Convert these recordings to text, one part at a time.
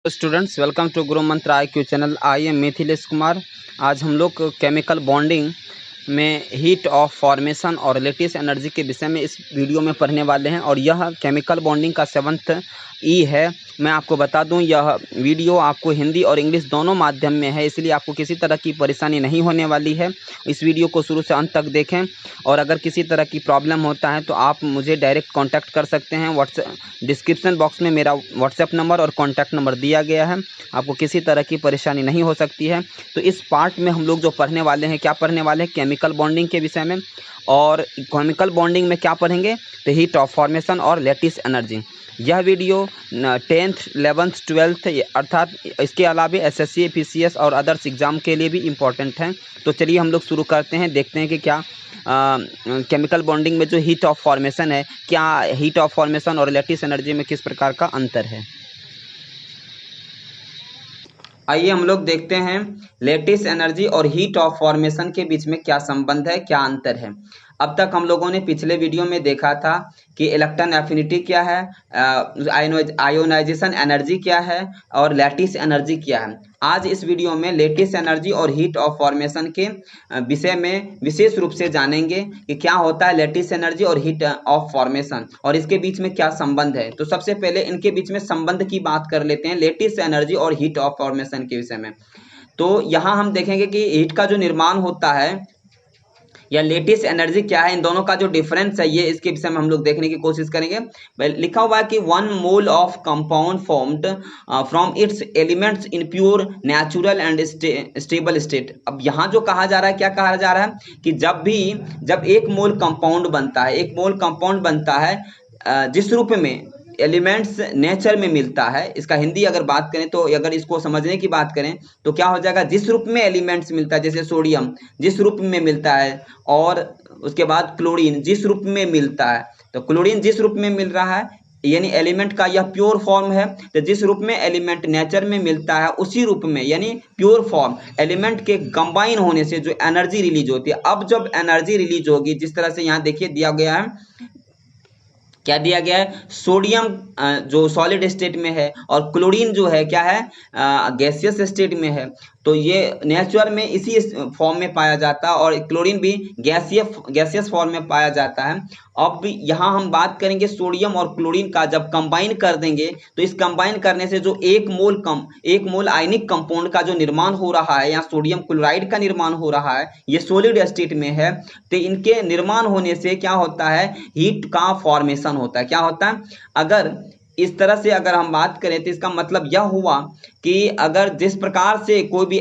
Students, welcome to गुरु मंत्र IQ channel. I am Mithilesh Kumar. आज हम लोग केमिकल बॉन्डिंग में हीट ऑफ फॉर्मेशन और लेटिस एनर्जी के विषय में इस वीडियो में पढ़ने वाले हैं और यह केमिकल बॉन्डिंग का 7th ई है। मैं आपको बता दूं, यह वीडियो आपको हिंदी और इंग्लिश दोनों माध्यम में है, इसलिए आपको किसी तरह की परेशानी नहीं होने वाली है। इस वीडियो को शुरू से अंत तक देखें और अगर किसी तरह की प्रॉब्लम होता है तो आप मुझे डायरेक्ट कांटेक्ट कर सकते हैं। डिस्क्रिप्शन बॉक्स में मेरा व्हाट्सएप नंबर और कॉन्टैक्ट नंबर दिया गया है। आपको किसी तरह की परेशानी नहीं हो सकती है। तो इस पार्ट में हम लोग जो पढ़ने वाले हैं, क्या पढ़ने वाले हैं? केमिकल बॉन्डिंग के विषय में। और केमिकल बॉन्डिंग में क्या पढ़ेंगे? तो हीट ऑफ फॉर्मेशन और लेटिस एनर्जी। यह वीडियो 10th 11th 12th अर्थात इसके अलावा SSC PCS और अदर्स एग्ज़ाम के लिए भी इम्पोर्टेंट हैं। तो चलिए हम लोग शुरू करते हैं, देखते हैं कि क्या केमिकल बॉन्डिंग में जो हीट ऑफ फॉर्मेशन है, क्या हीट ऑफ फॉर्मेशन और लेटिस एनर्जी में किस प्रकार का अंतर है। आइए हम लोग देखते हैं लेटिस एनर्जी और हीट ऑफ फॉर्मेशन के बीच में क्या संबंध है, क्या अंतर है। अब तक हम लोगों ने पिछले वीडियो में देखा था कि इलेक्ट्रॉन एफिनिटी क्या है, आयोनाइजेशन एनर्जी क्या है और लेटिस एनर्जी क्या है। आज इस वीडियो में लेटिस एनर्जी और हीट ऑफ फॉर्मेशन के विषय में विशेष रूप से जानेंगे कि क्या होता है लेटिस एनर्जी और हीट ऑफ फॉर्मेशन और इसके बीच में क्या संबंध है। तो सबसे पहले इनके बीच में संबंध की बात कर लेते हैं, लेटिस एनर्जी और हीट ऑफ फॉर्मेशन के विषय में। तो यहाँ हम देखेंगे कि हीट का जो निर्माण होता है या लेटिस एनर्जी क्या है, इन दोनों का जो डिफरेंस है, ये इसके विषय में हम लोग देखने की कोशिश करेंगे। लिखा हुआ है कि 1 mole of compound formed from its elements in pure natural and stable state. अब यहाँ जो कहा जा रहा है, क्या कहा जा रहा है कि जब एक मोल कंपाउंड बनता है, एक मोल कंपाउंड बनता है जिस रूप में एलिमेंट्स नेचर में मिलता है, इसका हिंदी अगर बात करें तो अगर इसको समझने की बात करें तो क्या हो जाएगा, जिस रूप में एलिमेंट्स मिलता है, जैसे सोडियम जिस रूप में मिलता है और उसके बाद क्लोरीन जिस रूप में मिलता है। तो क्लोरीन जिस रूप में मिल रहा है यानी एलिमेंट का यह प्योर फॉर्म है। तो जिस रूप में एलिमेंट नेचर में मिलता है उसी रूप में यानी प्योर फॉर्म एलिमेंट के कंबाइन होने से जो एनर्जी रिलीज होती है। अब जब एनर्जी रिलीज होगी, जिस तरह से यहाँ देखिए दिया गया है, क्या दिया गया है, सोडियम जो सॉलिड स्टेट में है और क्लोरीन जो है क्या है, गैसियस स्टेट में है। तो ये नेचुरल में इसी फॉर्म में पाया जाता है और क्लोरीन भी गैसियस फॉर्म में पाया जाता है। अब यहाँ हम बात करेंगे सोडियम और क्लोरीन का जब कंबाइन कर देंगे तो इस कंबाइन करने से जो एक मोल आयनिक कंपाउंड का जो निर्माण हो रहा है, यहाँ सोडियम क्लोराइड का निर्माण हो रहा है, ये सॉलिड स्टेट में है। तो इनके निर्माण होने से क्या होता है, हीट का फॉर्मेशन होता है। क्या होता है, अगर इस तरह से अगर हम बात करें तो इसका मतलब यह हुआ कि अगर जिस प्रकार से कोई भी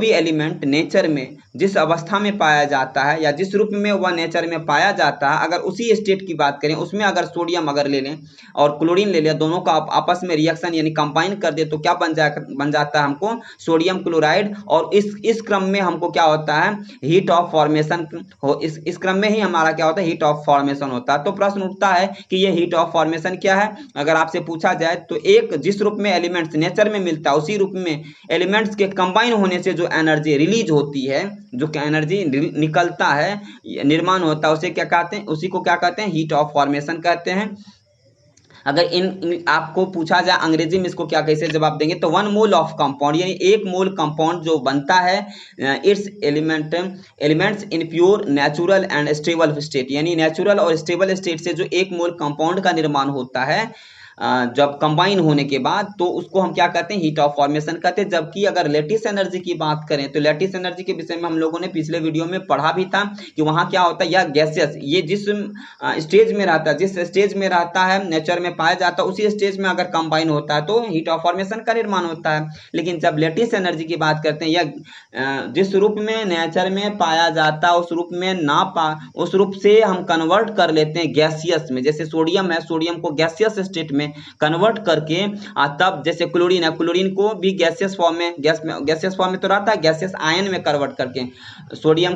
एलिमेंट नेचर में जिस अवस्था में पाया जाता है या जिस रूप में वह नेचर में पाया जाता है, अगर उसी स्टेट की बात करें, उसमें अगर सोडियम अगर ले लें और क्लोरीन ले लें, दोनों का आपस में रिएक्शन यानी कंबाइन कर दे तो क्या बन जाता है हमको सोडियम क्लोराइड। और इस क्रम में हमको क्या होता है, हीट ऑफ फॉर्मेशन हो। इस क्रम में ही हमारा क्या होता है, हीट ऑफ फॉर्मेशन होता है। तो प्रश्न उठता है कि ये हीट ऑफ फॉर्मेशन क्या है। अगर आपसे पूछा जाए तो एक जिस रूप में एलिमेंट्स नेचर में मिलता है उसी रूप में एलिमेंट्स के कंबाइन होने से जो एनर्जी रिलीज होती है, जो एनर्जी निकलता है, निर्माण होता है, उसे क्या कहते हैं, उसी को क्या कहते हैं, हीट ऑफ फॉर्मेशन कहते हैं। अगर इन आपको पूछा जाए अंग्रेजी में इसको क्या कैसे जवाब देंगे, तो 1 मोल ऑफ कंपाउंड यानी एक मोल कंपाउंड जो बनता है it's elements in pure natural and stable state, यानी नेचुरल और स्टेबल स्टेट से जो एक मोल कंपाउंड का निर्माण होता है जब कंबाइन होने के बाद, तो उसको हम क्या कहते हैं, हीट ऑफ फॉर्मेशन कहते हैं। जबकि अगर लेटिस एनर्जी की बात करें तो लेटिस एनर्जी के विषय में हम लोगों ने पिछले वीडियो में पढ़ा भी था कि वहां क्या होता है, या गैसियस, ये जिस स्टेज में रहता है, जिस स्टेज में रहता है नेचर में पाया जाता है, उसी स्टेज में अगर कंबाइन होता है तो हीट ऑफ फॉर्मेशन का निर्माण होता है। लेकिन जब लेटिस एनर्जी की बात करते हैं, या जिस रूप में नेचर में पाया जाता है उस रूप में उस रूप से हम कन्वर्ट कर लेते हैं गैसियस में। जैसे सोडियम है, सोडियम को गैसियस स्टेट में कन्वर्ट करके तब जैसे क्लोरीन है, क्लोरीन को भी गैसियस फॉर्म में तो रहता है, गैसियस आयन में कन्वर्ट करके सोडियम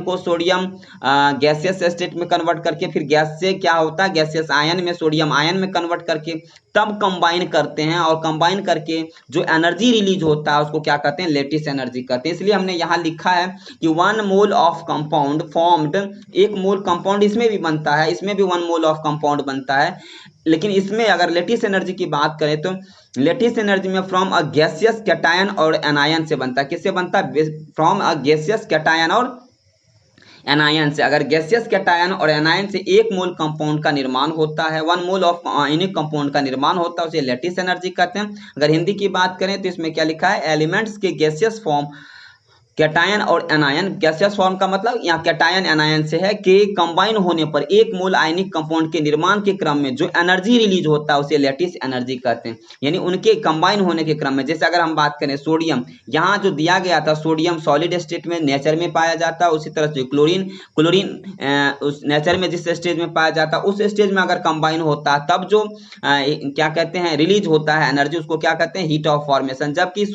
गैसियस स्टेट में कन्वर्ट करके फिर गैस से क्या होता है, गैसियस आयन में सोडियम आयन में कन्वर्ट करके तब कंबाइन करते हैं और कंबाइन करके जो एनर्जी रिलीज होता है उसको क्या कहते हैं, लेटिस एनर्जी कहते हैं। इसलिए हमने यहाँ लिखा है कि 1 मोल ऑफ कंपाउंड फॉर्म्ड, एक मोल कंपाउंड इसमें भी बनता है, इसमें भी 1 मोल ऑफ कंपाउंड बनता है लेकिन इसमें अगर लेटिस एनर्जी की बात करें तो लेटिस एनर्जी में फ्रॉम अ गैसियस कैटायन और एनायन से बनता है। किससे बनता है? फ्रॉम अ गैसियस कैटायन और एनायन से। अगर गैसियस कैटायन और एनायन से एक मोल कंपाउंड का निर्माण होता है, 1 मोल ऑफ आयनिक कंपाउंड का निर्माण होता है, उसे लेटिस एनर्जी कहते हैं। अगर हिंदी की बात करें तो इसमें क्या लिखा है? एलिमेंट्स के गैसियस फॉर्म कैटायन और एनायन। गैसियस फॉर्म का मतलब यहाँ कैटायन एनायन से है कि कंबाइन होने पर एक मोल आयनिक कंपाउंड के निर्माण के क्रम में जो एनर्जी रिलीज होता है उसे लेटिस एनर्जी कहते हैं। यानी उनके कंबाइन होने के क्रम में, जैसे अगर हम बात करें सोडियम, यहाँ जो दिया गया था सोडियम सॉलिड स्टेट में नेचर में पाया जाता है, उसी तरह से क्लोरीन उस नेचर में जिस स्टेज में पाया जाता है उस स्टेज में अगर कंबाइन होता है तब जो क्या कहते हैं रिलीज होता है एनर्जी, उसको क्या कहते हैं? Heat of formation. जबकि इस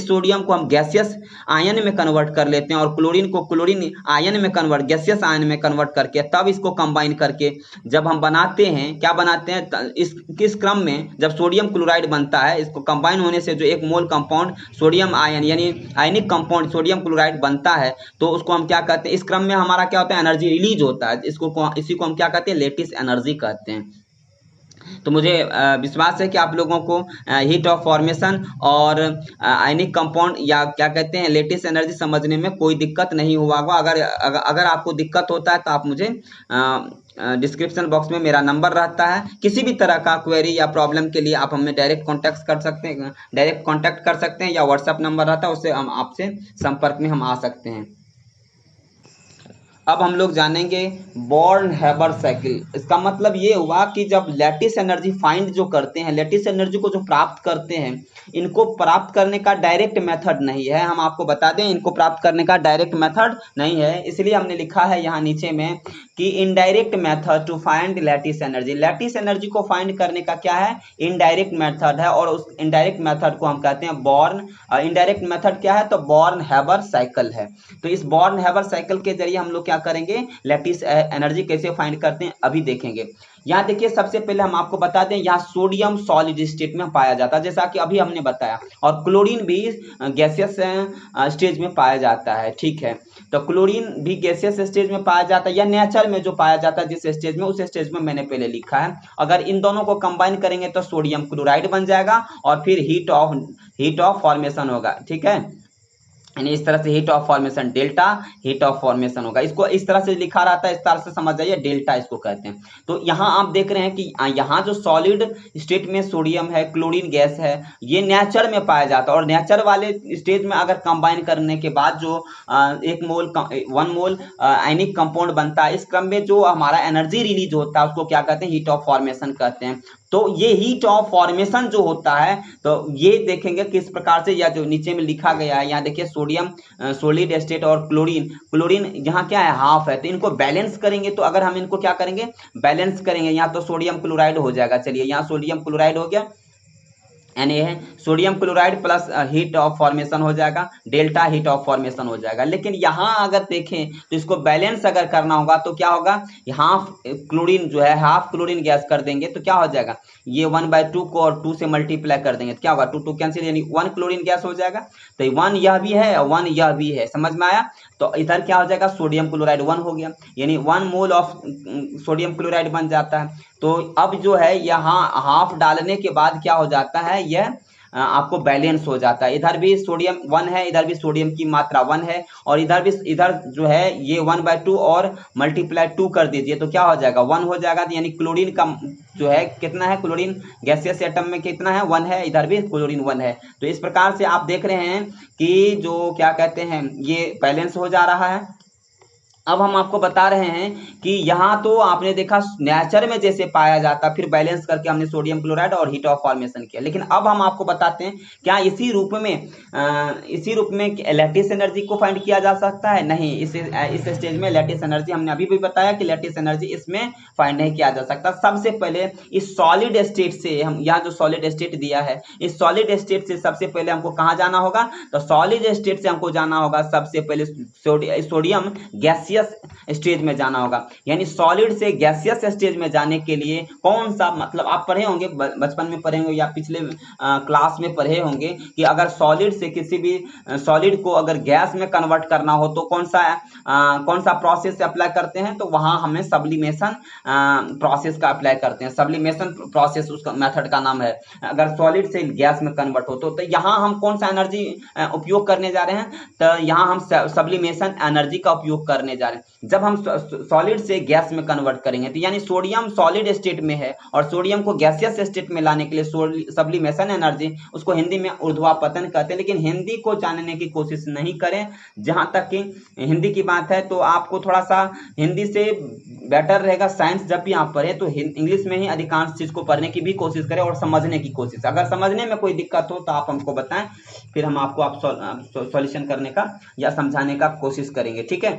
सोडियम को हम गैसियस आयन में कन्वर्ट कर लेते हैं और क्लोरीन को क्लोरीन आयन में कन्वर्ट, गैसियस आयन में कन्वर्ट करके तब इसको कंबाइन करके जब हम बनाते हैं, क्या बनाते हैं? किस क्रम में जब सोडियम क्लोराइड बनता है, इसको कंबाइन होने से जो एक मोल कंपाउंड सोडियम आयन यानी आयनिक कंपाउंड सोडियम क्लोराइड बनता है, तो उसको हम क्या कहते हैं? इस क्रम में हमारा क्या होता है? एनर्जी रिलीज होता है। इसी को हम क्या कहते हैं? लेटिस एनर्जी कहते हैं। तो मुझे विश्वास है कि आप लोगों को हीट ऑफ फॉर्मेशन और आयनिक कंपाउंड या क्या कहते हैं लेटिस एनर्जी समझने में कोई दिक्कत नहीं हुआ होगा। अगर आपको दिक्कत होता है तो आप मुझे डिस्क्रिप्शन बॉक्स में मेरा नंबर रहता है। किसी भी तरह का क्वेरी या प्रॉब्लम के लिए आप हमें डायरेक्ट कांटेक्ट कर सकते हैं या व्हाट्सएप नंबर रहता है, उससे हम आपसे संपर्क में हम आ सकते हैं। अब हम लोग जानेंगे बॉर्न हैबर साइकिल। इसका मतलब ये हुआ कि जब लेटिस एनर्जी फाइंड जो करते हैं, लेटिस एनर्जी को जो प्राप्त करते हैं, इनको प्राप्त करने का डायरेक्ट मेथड नहीं है। हम आपको बता दें इनको प्राप्त करने का डायरेक्ट मेथड नहीं है, इसलिए हमने लिखा है यहाँ नीचे में कि indirect method to find lattice energy. Lattice energy को फाइंड करने का क्या है? इनडायरेक्ट मेथड है, और उस इनडायरेक्ट मेथड को हम कहते हैं बॉर्न। इनडायरेक्ट मेथड क्या है? तो बॉर्न हैबर साइकिल है। तो इस बॉर्न हैबर साइकिल के जरिए हम लोग क्या करेंगे? लेटिस एनर्जी कैसे फाइंड करते हैं अभी देखेंगे। यहाँ देखिए सबसे पहले हम आपको बता दें, यहाँ सोडियम सॉलिड स्टेट में पाया जाता है जैसा कि अभी हमने बताया, और क्लोरीन भी गैसियस स्टेज में पाया जाता है। ठीक है, तो क्लोरीन भी गैसियस स्टेज में पाया जाता है या नेचर में जो पाया जाता है जिस स्टेज में, उस स्टेज में मैंने पहले लिखा है। अगर इन दोनों को कंबाइन करेंगे तो सोडियम क्लोराइड बन जाएगा और फिर हीट ऑफ फॉर्मेशन होगा। ठीक है, यानी इस तरह से heat of formation, delta heat of formation होगा। इसको इस तरह से लिखा रहता है, इस तरह से समझ जाइए, डेल्टा इसको कहते हैं। तो यहाँ आप देख रहे हैं कि यहाँ जो सॉलिड स्टेट में सोडियम है, क्लोरीन गैस है, ये नेचर में पाया जाता है, और नेचर वाले स्टेज में अगर कंबाइन करने के बाद जो 1 मोल आयनिक कंपाउंड बनता है, इस क्रम में जो हमारा एनर्जी रिलीज होता है उसको क्या कहते हैं? हीट ऑफ फॉर्मेशन कहते हैं। तो ये हीट ऑफ फॉर्मेशन जो होता है, तो ये देखेंगे किस प्रकार से, या जो नीचे में लिखा गया है यहाँ देखिए, सोडियम सॉलिड स्टेट और क्लोरीन यहाँ क्या है? हाफ है। तो इनको बैलेंस करेंगे, तो अगर हम इनको क्या करेंगे? बैलेंस करेंगे, यहाँ तो सोडियम क्लोराइड हो जाएगा। चलिए यहाँ सोडियम क्लोराइड हो गया, यानी है sodium chloride plus heat of formation हो जाएगा, डेल्टा हीट ऑफ फॉर्मेशन हो जाएगा। लेकिन यहाँ अगर देखें तो इसको बैलेंस अगर करना होगा तो क्या होगा? हाफ क्लोरीन जो है, हाफ क्लोरीन गैस कर देंगे तो क्या हो जाएगा? ये 1/2 को और 2 से मल्टीप्लाई कर देंगे तो क्या होगा? 2 कैंसिल, यानी 1 क्लोरीन गैस हो जाएगा। तो 1 यह भी है और 1 यह भी है, समझ में आया? तो इधर क्या हो जाएगा? सोडियम क्लोराइड 1 हो गया, यानी 1 मोल ऑफ सोडियम क्लोराइड बन जाता है। तो अब जो है यहाँ हाफ डालने के बाद क्या हो जाता है? यह आपको बैलेंस हो जाता है। इधर भी सोडियम 1 है, इधर भी सोडियम की मात्रा 1 है, और इधर जो है ये 1/2 और मल्टीप्लाई 2 कर दीजिए तो क्या हो जाएगा? 1 हो जाएगा। यानी क्लोरीन का जो है कितना है? क्लोरीन गैसियस एटम में कितना है? 1 है, इधर भी क्लोरीन 1 है। तो इस प्रकार से आप देख रहे हैं कि जो क्या कहते हैं ये बैलेंस हो जा रहा है। अब हम आपको बता रहे हैं कि यहाँ तो आपने देखा नेचर में जैसे पाया जाता, फिर बैलेंस करके हमने सोडियम क्लोराइड और हीट ऑफ फॉर्मेशन किया। लेकिन अब हम आपको बताते हैं क्या इसी रूप में लैटिस एनर्जी को फाइंड किया जा सकता है? नहीं, इस स्टेज में लैटिस एनर्जी, हमने अभी भी बताया कि लैटिस एनर्जी इसमें फाइंड नहीं किया जा सकता। सबसे पहले इस सॉलिड स्टेट से, हम यहाँ जो सॉलिड स्टेट दिया है, इस सॉलिड स्टेट से सबसे पहले हमको कहाँ जाना होगा? तो सॉलिड स्टेट से हमको जाना होगा सबसे पहले सोडियम गैसियस गैसियस स्टेज में जाना होगा। यानी सॉलिड से गैसियस स्टेज में जाने के लिए कौन सा, मतलब आप पढ़े होंगे, बचपन में पढ़े होंगे या पिछले क्लास में पढ़े होंगे कि अगर सॉलिड से किसी भी सॉलिड को अगर गैस में कन्वर्ट करना हो तो कौन सा प्रोसेस से अप्लाई करते हैं, तो वहां हमें सब्लिमेशन प्रोसेस का अप्लाई करते हैं। सब्लिमेशन प्रोसेस उसका मेथड का नाम है, अगर सॉलिड से गैस में कन्वर्ट हो तो यहाँ हम कौन सा एनर्जी उपयोग करने जा रहे हैं, तो यहाँ हम सब्लिमेशन एनर्जी का उपयोग करने जा रहे हैं। जब हम सॉलिड से गैस में कन्वर्ट करेंगे तो यानी सोडियम सॉलिड स्टेट में है और सोडियम को गैसियस स्टेट में लाने के लिए सब्लिमेशन एनर्जी, उसको हिंदी में ऊर्ध्वापतन कहते हैं। लेकिन हिंदी को जानने की कोशिश नहीं करें। जहां तक कि हिंदी की बात है तो आपको थोड़ा सा हिंदी से बेटर रहेगा, साइंस जब भी आप पढ़े तो इंग्लिश में ही अधिकांश चीज को पढ़ने की भी कोशिश करें और समझने की कोशिश। अगर समझने में कोई दिक्कत हो तो आप हमको बताएं, फिर हम आपको सॉल्यूशन करने का या समझाने का कोशिश करेंगे, ठीक है।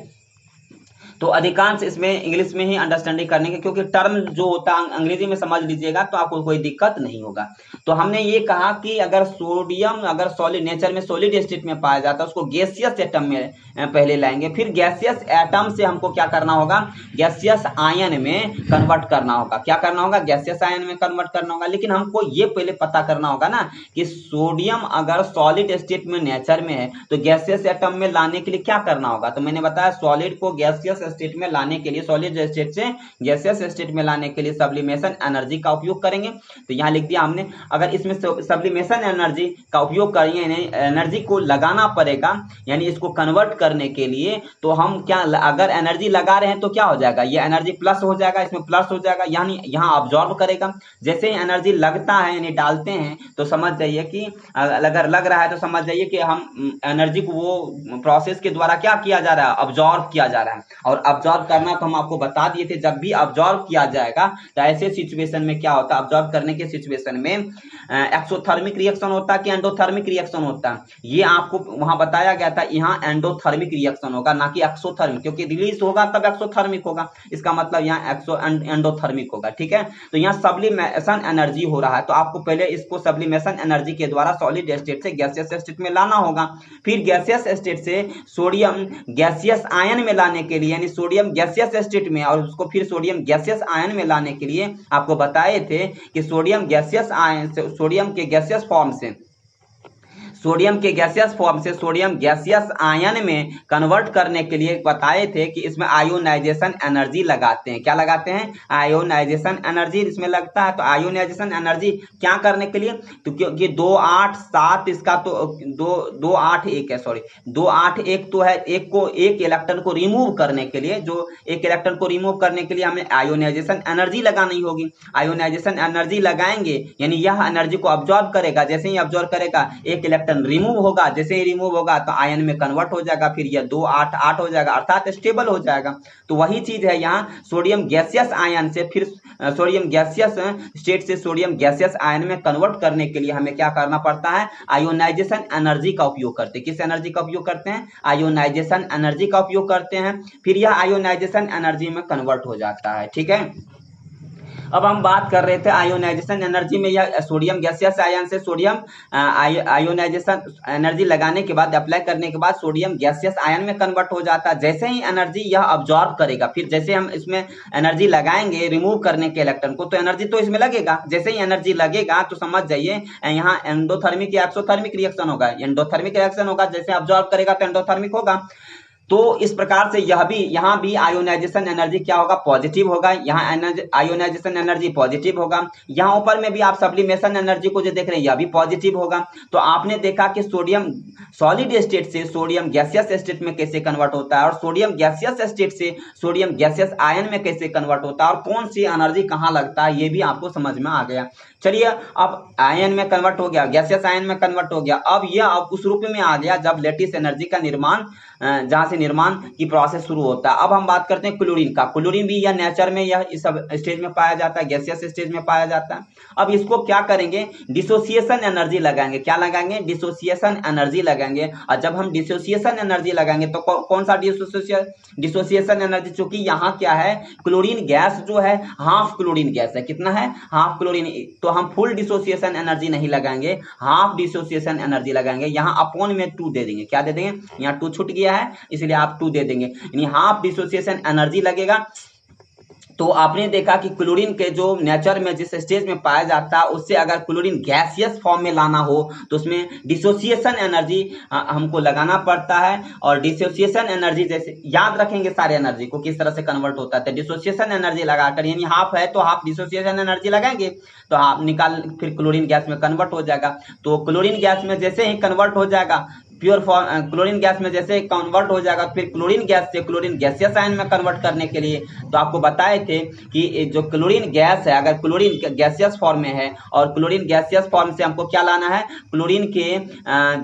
तो अधिकांश इसमें इंग्लिश में ही अंडरस्टैंडिंग करने के, क्योंकि टर्म जो होता है अंग्रेजी में समझ लीजिएगा तो आपको कोई दिक्कत नहीं होगा। तो हमने ये कहा कि अगर सोडियम अगर सॉलिड नेचर में सॉलिड स्टेट में पाया जाता है उसको गैसियस एटम में पहले लाएंगे, फिर गैसियस एटम से हमको क्या करना होगा, गैसियस आयन में कन्वर्ट करना होगा। क्या करना होगा, गैसियस आयन में कन्वर्ट करना होगा। लेकिन हमको ये पहले पता करना होगा ना कि सोडियम अगर सॉलिड स्टेट में नेचर में है तो गैसियस एटम में लाने के लिए क्या करना होगा। तो मैंने बताया सॉलिड को गैसियस स्टेट में लाने के लिए, सॉलिड स्टेट से गैसियस स्टेट में लाने के लिए सब्लिमेशन एनर्जी का उपयोग करेंगे। तो यहां लिख दिया हमने, अगर इसमें सब्लिमेशन एनर्जी का उपयोग करेंगे, एनर्जी को लगाना पड़ेगा, यानी इसको कन्वर्ट करने के लिए तो हम क्या, अगर एनर्जी लगा रहे हैं तो क्या हो जाएगा, ये एनर्जी प्लस हो जाएगा, इसमें प्लस हो जाएगा, यानी यहां ऑब्जॉर्ब करेगा। जैसे ही एनर्जी लगता है यानी डालते हैं तो समझ जाइए कि अगर लग रहा है तो समझ जाइए कि हम एनर्जी को वो प्रोसेस के द्वारा क्या किया जा रहा है, ऑब्जॉर्ब किया जा रहा है। और ऑब्जॉर्ब करना तो हम आपको बता दिए थे, जब भी ऑब्जॉर्ब किया जाएगा तो ऐसे सिचुएशन में क्या होता है, ऑब्जॉर्ब करने के सिचुएशन में एक्सोथर्मिक रिएक्शन होता है कि एंडोथर्मिक रिएक्शन होता है, ये आपको वहां बताया गया था। यहाँ एंडोथर्मिक रिएक्शन होगा ना कि एक्सोथर्मिक, क्योंकि रिलीज होगा तब एक्सोथर्मिक होगा, इसका मतलब यहाँ एंडोथर्मिक होगा, ठीक है। तो यहाँ सब्लिमेशन एनर्जी हो रहा है, तो आपको पहले इसको सब्लिमेशन एनर्जी के द्वारा सॉलिड स्टेट से गैसियस स्टेट में लाना होगा। फिर गैसियस स्टेट से सोडियम गैसियस आयन में लाने के लिए, यानी सोडियम गैसियस स्टेट में, और उसको फिर सोडियम गैसियस आयन में लाने के लिए आपको बताए थे कि सोडियम गैसियस आयन से, सोडियम के गैसियस फॉर्म से, सोडियम के गैसियस फॉर्म से सोडियम गैसियस आयन में कन्वर्ट करने के लिए बताए थे कि इसमें आयोनाइजेशन एनर्जी लगाते हैं। क्या लगाते हैं, आयोनाइजेशन एनर्जी इसमें लगता है। तो आयोनाइजेशन एनर्जी क्या करने के लिए, तो क्योंकि 287 इसका तो 281 है, सॉरी 281 तो है, एक इलेक्ट्रॉन को रिमूव करने के लिए, जो एक इलेक्ट्रॉन को रिमूव करने के लिए हमें आयोनाइजेशन एनर्जी लगानी होगी। आयोनाइजेशन एनर्जी लगाएंगे यानी यह एनर्जी को ऑब्जॉर्ब करेगा, जैसे ही ऑब्जॉर्ब करेगा एक इलेक्ट्रॉन रिमूव होगा, जैसे ही रिमूव होगा तो आयन में कन्वर्ट हो जाएगा, फिर यह 288 हो जाएगा, अर्थात स्टेबल हो जाएगा। तो वही चीज है यहाँ सोडियम गैसियस आयन से फिर सोडियम गैसियस स्टेट से सोडियम गैसियस आयन में कन्वर्ट करने के लिए हमें क्या करना पड़ता है, आयोनाइजेशन एनर्जी का उपयोग करते हैं। किस एनर्जी का उपयोग करते हैं, आयोनाइजेशन एनर्जी का उपयोग करते हैं। फिर यह आयोनाइजेशन एनर्जी में कन्वर्ट हो जाता है, ठीक है। अब हम बात कर रहे थे आयोनाइजेशन एनर्जी में, यह सोडियम गैसियस आयन से सोडियम आयोनाइजेशन एनर्जी लगाने के बाद, अप्लाई करने के बाद सोडियम गैसियस आयन में कन्वर्ट हो जाता है। जैसे ही एनर्जी यह ऑब्जॉर्ब करेगा, फिर जैसे हम इसमें एनर्जी लगाएंगे रिमूव करने के इलेक्ट्रॉन को, तो एनर्जी तो इसमें लगेगा। जैसे ही एनर्जी लगेगा तो समझ जाइए यहाँ एंडोथर्मिक या एक्सोथर्मिक रिएक्शन होगा। एंडोथर्मिक रिएक्शन होगा, जैसे ऑब्जॉर्ब करेगा तो एंडोथर्मिक होगा। तो इस प्रकार से यहाँ भी आयोनाइजेशन एनर्जी क्या होगा, पॉजिटिव होगा। यहाँ आयोनाइजेशन एनर्जी पॉजिटिव होगा। यहाँ ऊपर में भी आप सब्लिमेशन एनर्जी को जो देख रहे हैं यह भी पॉजिटिव होगा। तो आपने देखा कि सोडियम सॉलिड स्टेट से सोडियम गैसियस स्टेट में कैसे कन्वर्ट होता है, और सोडियम गैसियस स्टेट से सोडियम गैसियस आयन में कैसे कन्वर्ट होता है, और कौन सी एनर्जी कहाँ लगता है, ये भी आपको समझ में आ गया। चलिए अब आयन में कन्वर्ट हो गया, गैसियस आयन में कन्वर्ट हो गया। अब यह उस रूप में आ गया जब लैटिस एनर्जी का निर्माण, जहां से निर्माण की प्रोसेस शुरू होता है। अब हम बात करते हैं क्लोरीन का। क्लोरीन भी यह नेचर में यह इस स्टेज में पाया जाता है, गैसियस स्टेज में पाया जाता है। अब इसको क्या करेंगे, डिसोसिएशन एनर्जी लगाएंगे। क्या लगाएंगे, डिसोसिएशन एनर्जी लगाएंगे। और जब हम डिसोसिएशन एनर्जी लगाएंगे तो कौन सा डिसोसिएशन एनर्जी, चूंकि यहाँ क्या है, क्लोरीन गैस जो है हाफ क्लोरीन गैस है। कितना है, हाफ क्लोरीन। तो हम फुल डिसोसिएशन एनर्जी नहीं लगाएंगे, हाफ डिसोसिएशन एनर्जी लगाएंगे। यहाँ अपॉन में 2 दे देंगे। क्या दे देंगे, यहाँ 2 छूट गया है, इसलिए लिए आप 2 दे देंगे, यानी हाफ डिसोसिएशन एनर्जी लगेगा। तो आपने देखा कि क्लोरीन के जो नेचर में जिस स्टेज में पाया जाता है उससे अगर क्लोरीन गैसियस फॉर्म में लाना हो तो उसमें डिसोसिएशन एनर्जी हमको लगाना पड़ता है। और डिसोसिएशन एनर्जी जैसे याद रखेंगे सारे एनर्जी को किस तरह से कन्वर्ट होता है, तो डिसोसिएशन एनर्जी लगाकर, यानी हाफ है तो हाफ डिसोसिएशन एनर्जी लगाएंगे तो हाफ निकाल फिर क्लोरीन गैस में कन्वर्ट हो जाएगा। तो क्लोरीन गैस में जैसे ही कन्वर्ट हो जाएगा प्योर फॉर्म, क्लोरीन गैस में जैसे कन्वर्ट हो जाएगा फिर क्लोरीन गैस से क्लोरीन गैसियस आयन में कन्वर्ट करने के लिए तो आपको बताए थे कि जो क्लोरीन गैस है अगर क्लोरीन गैसियस फॉर्म में है और क्लोरीन गैसियस फॉर्म से हमको क्या लाना है, क्लोरीन के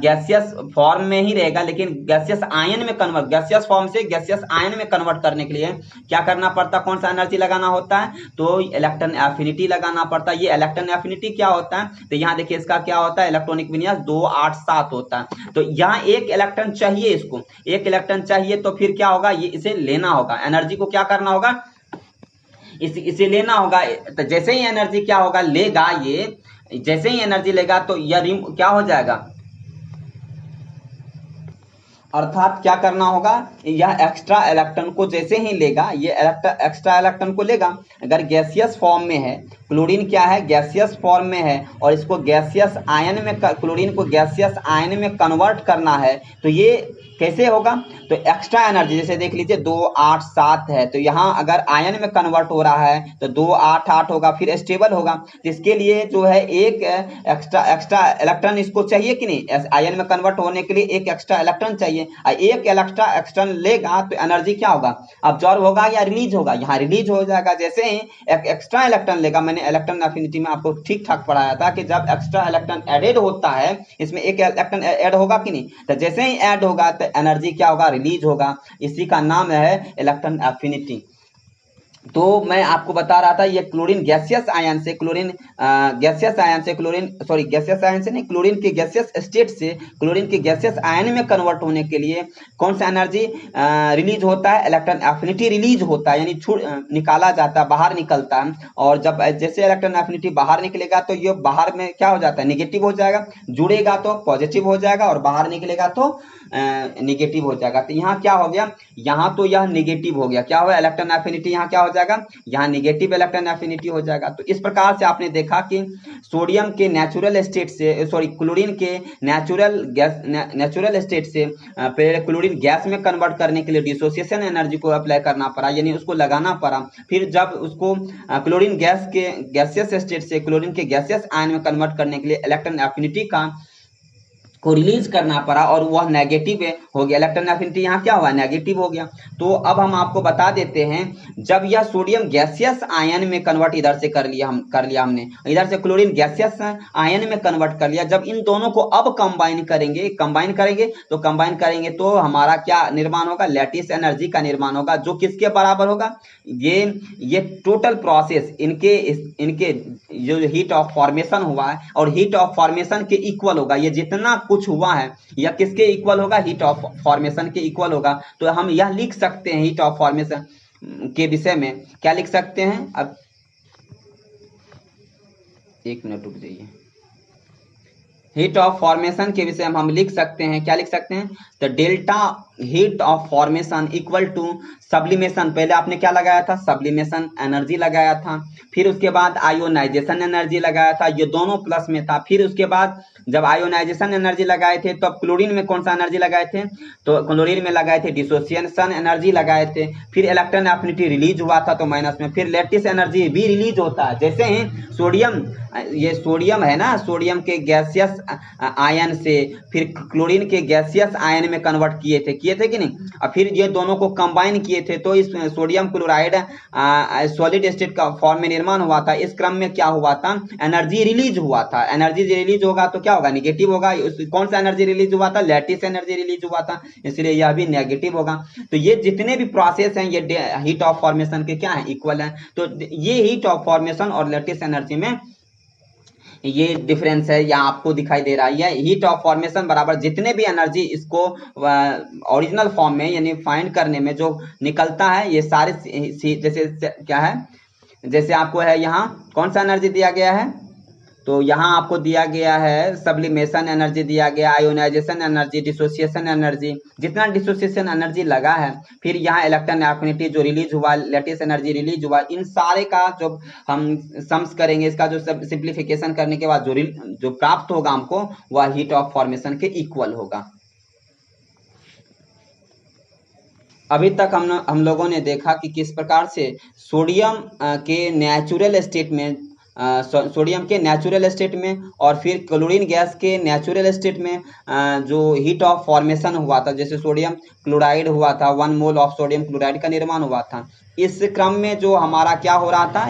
गैसियस फॉर्म में ही रहेगा लेकिन गैसियस आयन में कन्वर्ट, गैसियस फॉर्म से गैसियस आयन में कन्वर्ट करने के लिए क्या करना पड़ता, कौन सा एनर्जी लगाना होता है, तो इलेक्ट्रॉन एफिनिटी लगाना पड़ता है। ये इलेक्ट्रॉन एफिनिटी क्या होता है, तो यहाँ देखिए इसका क्या होता है, इलेक्ट्रॉनिक विन्यास 2 8 7 होता है। तो यहाँ एक इलेक्ट्रॉन चाहिए, इसको एक इलेक्ट्रॉन चाहिए तो फिर क्या होगा, ये इसे लेना होगा, एनर्जी को क्या करना होगा, इसे लेना होगा। तो जैसे ही एनर्जी क्या होगा लेगा, ये जैसे ही एनर्जी लेगा तो यह क्या हो जाएगा, अर्थात क्या करना होगा, यह एक्स्ट्रा इलेक्ट्रॉन को जैसे ही लेगा, ये एक्स्ट्रा इलेक्ट्रॉन को लेगा। अगर गैसियस फॉर्म में है, क्लोरीन क्या है गैसियस फॉर्म में है और इसको गैसियस आयन में, क्लोरीन को गैसियस आयन में कन्वर्ट करना है तो ये कैसे होगा, तो एक्स्ट्रा एनर्जी जैसे देख लीजिए 2 8 7 है, तो यहाँ अगर आयन में कन्वर्ट हो रहा है तो 2 8 8 होगा, फिर स्टेबल होगा। तो इसके लिए जो है एक एक्स्ट्रा इलेक्ट्रॉन इसको चाहिए कि नहीं, आयन में कन्वर्ट होने के लिए एक एक्स्ट्रा इलेक्ट्रॉन चाहिए। एक इलेक्ट्रॉन लेगा तो एनर्जी क्या होगा, अब्जॉर्ब होगा या रिलीज होगा, यहाँ रिलीज हो जाएगा। जैसे ही एक एक्स्ट्रा इलेक्ट्रॉन लेगा, मैंने इलेक्ट्रॉन एफिनिटी में आपको ठीक ठाक पढ़ाया था कि जब एक्स्ट्रा इलेक्ट्रॉन एडेड होता है, इसमें एक इलेक्ट्रॉन ऐड होगा कि नहीं, तो जैसे ही ऐड होगा तो एनर्जी क्या होगा, रिलीज होगा। इसी का नाम है इलेक्ट्रॉन एफिनिटी। तो मैं आपको बता रहा था ये क्लोरीन गैसियस आयन से क्लोरीन गैसियस आयन से क्लोरीन सॉरी गैसियस आयन से नहीं, क्लोरीन के गैसियस स्टेट से क्लोरीन के गैसियस आयन में कन्वर्ट होने के लिए कौन सा एनर्जी रिलीज होता है, इलेक्ट्रॉन एफिनिटी रिलीज होता है, यानी निकाला जाता है, बाहर निकलता है। और जब जैसे इलेक्ट्रॉन एफिनिटी बाहर निकलेगा तो ये बाहर में क्या हो जाता है, निगेटिव हो जाएगा, जुड़ेगा तो पॉजिटिव हो जाएगा और बाहर निकलेगा तो निगेटिव हो जाएगा। तो यहाँ क्या हो गया, यहाँ तो यह निगेटिव हो गया, क्या हुआ, इलेक्ट्रॉन एफिनिटी यहाँ क्या हो जाएगा, यहाँ निगेटिव इलेक्ट्रॉन एफिनिटी हो जाएगा। तो इस प्रकार से आपने देखा कि सोडियम के नेचुरल स्टेट से सॉरी क्लोरीन के नेचुरल स्टेट से पहले क्लोरीन गैस में कन्वर्ट करने के लिए डिसोसिएशन एनर्जी को अप्लाई करना पड़ा, यानी उसको लगाना पड़ा। फिर जब उसको क्लोरीन गैस के गैसियस स्टेट से क्लोरीन के गैसियस आयन में कन्वर्ट करने के लिए इलेक्ट्रॉन एफिनिटी को रिलीज करना पड़ा और वह नेगेटिव हो गया, इलेक्ट्रॉन एफिनिटी यहाँ क्या हुआ, नेगेटिव हो गया। तो अब हम आपको बता देते हैं, जब यह सोडियम गैसियस आयन में कन्वर्ट इधर से कर लिया हमने, इधर से क्लोरीन गैसियस आयन में कन्वर्ट कर लिया, जब इन दोनों को अब कंबाइन करेंगे तो हमारा क्या निर्माण होगा, लैटिस एनर्जी का निर्माण होगा, जो किसके बराबर होगा, ये टोटल प्रोसेस इनके जो हीट ऑफ फॉर्मेशन हुआ है और हीट ऑफ फॉर्मेशन के इक्वल होगा। ये जितना कुछ हुआ है या किसके इक्वल होगा, हीट ऑफ फॉर्मेशन के इक्वल होगा। तो हम यह लिख सकते हैं हीट ऑफ फॉर्मेशन के विषय में, क्या लिख सकते हैं, अब एक मिनट रुक जाइए, हीट ऑफ फॉर्मेशन के विषय में हम लिख सकते हैं, क्या लिख सकते हैं, तो delta heat of formation equal to sublimation, पहले आपने क्या लगाया था, सब्लिमेशन एनर्जी लगाया था, फिर उसके बाद आयोनाइजेशन एनर्जी लगाया था, ये दोनों प्लस में था। फिर उसके बाद जब आयोनाइजेशन एनर्जी लगाए थे तो क्लोरीन में कौन सा एनर्जी लगाए थे, तो क्लोरीन में लगाए थे डिसोसिएशन एनर्जी लगाए थे। फिर इलेक्ट्रॉन एफिनिटी रिलीज हुआ था तो माइनस में, फिर लैटिस एनर्जी भी रिलीज होता है। जैसे ही सोडियम है ना, सोडियम के गैसियस आयन से फिर क्लोरीन के गैसियस आयन में कन्वर्ट किए थे कि नहीं, और फिर ये दोनों को कंबाइन किए थे तो इस सोडियम क्लोराइड सॉलिड स्टेट का फॉर्म में निर्माण हुआ था। इस क्रम में क्या हुआ था, एनर्जी रिलीज हुआ था, एनर्जी रिलीज होगा तो क्या होगा, निगेटिव होगा। कौन सा एनर्जी रिलीज हुआ था, लैटिस एनर्जी रिलीज हुआ था, इसलिए यह भी नेगेटिव होगा। तो ये जितने भी प्रोसेस हैं ये हीट ऑफ फॉर्मेशन के क्या है, इक्वल है। तो ये हीट ऑफ फॉर्मेशन और लैटिस एनर्जी में ये डिफरेंस है, यहाँ आपको दिखाई दे रहा है। हीट ऑफ फॉर्मेशन बराबर जितने भी एनर्जी इसको ओरिजिनल फॉर्म में यानी फाइंड करने में जो निकलता है, ये सारे जैसे क्या है, जैसे आपको है यहाँ कौन सा एनर्जी दिया गया है, तो यहाँ आपको दिया गया है सब्लिमेशन एनर्जी दिया गया, आयोनाइजेशन एनर्जी, डिसोसिएशन एनर्जी, जितना डिसोसिएशन एनर्जी लगा है, फिर यहाँ इलेक्ट्रॉन एफिनिटी जो रिलीज हुआ, लैटिस एनर्जी रिलीज हुआ, इन सारे का जब हम सम्स करेंगे, इसका जो सिंप्लीफिकेशन करने के बाद जो प्राप्त होगा हमको वह हीट ऑफ फॉर्मेशन के इक्वल होगा। अभी तक हम लोगों ने देखा कि किस प्रकार से सोडियम के नेचुरल स्टेट में सोडियम के नेचुरल स्टेट में और फिर क्लोरीन गैस के नेचुरल स्टेट में जो हीट ऑफ फॉर्मेशन हुआ था, जैसे सोडियम क्लोराइड हुआ था, 1 मोल ऑफ सोडियम क्लोराइड का निर्माण हुआ था। इस क्रम में जो हमारा क्या हो रहा था,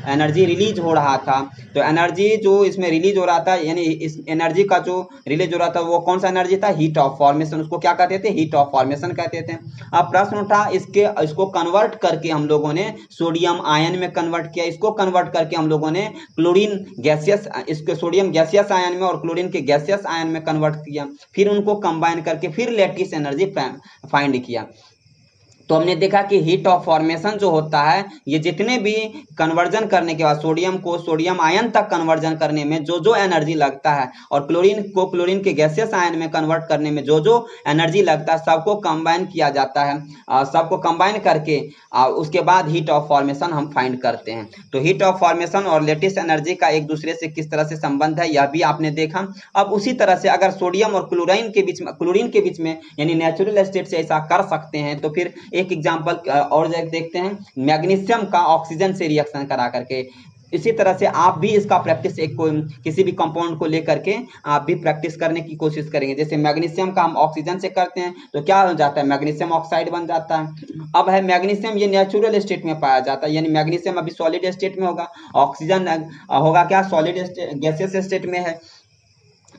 एनर्जी रिलीज हो रहा था। तो एनर्जी जो इसमें रिलीज हो रहा था, यानी इस एनर्जी का जो रिलीज हो रहा था वो कौन सा एनर्जी था, हीट ऑफ फॉर्मेशन। उसको क्या कहते थे, हीट ऑफ फॉर्मेशन कहते थे। अब प्रश्न उठा इसको कन्वर्ट करके हम लोगों ने सोडियम आयन में कन्वर्ट किया, इसको कन्वर्ट करके हम लोगों ने क्लोरीन गैसियस, इसको सोडियम गैसियस आयन में और क्लोरीन के गैसियस आयन में कन्वर्ट किया, फिर उनको कंबाइन करके फिर लैटिस एनर्जी फाइंड किया। तो हमने देखा कि हीट ऑफ फॉर्मेशन जो होता है, ये जितने भी कन्वर्जन करने के बाद सोडियम को सोडियम आयन तक कन्वर्जन करने में जो जो एनर्जी लगता है और क्लोरीन को क्लोरीन के गैसियस आयन में कन्वर्ट करने में जो जो एनर्जी लगता है, सबको कंबाइन किया जाता है। सबको कंबाइन करके उसके बाद हीट ऑफ फॉर्मेशन हम फाइंड करते हैं। तो हीट ऑफ फॉर्मेशन और लेटिस एनर्जी का एक दूसरे से किस तरह से संबंध है, यह भी आपने देखा। अब उसी तरह से अगर सोडियम और क्लोरीन के बीच में यानी नेचुरल स्टेट से ऐसा कर सकते हैं, तो फिर एक एग्जांपल और देखते हैं, मैग्नीशियम का ऑक्सीजन से रिएक्शन करा करके। इसी तरह से आप भी इसका प्रैक्टिस किसी भी कंपाउंड को लेकर के आप भी प्रैक्टिस करने की कोशिश करेंगे। जैसे मैग्नीशियम का हम ऑक्सीजन से करते हैं तो क्या हो जाता है, मैग्नीशियम ऑक्साइड बन जाता है। अब है मैग्नीशियम, ये नेचुरल स्टेट में पाया जाता है, यानी मैग्नीशियम अभी सॉलिड स्टेट में होगा, ऑक्सीजन होगा क्या, सॉलिड गैसियस स्टेट में है।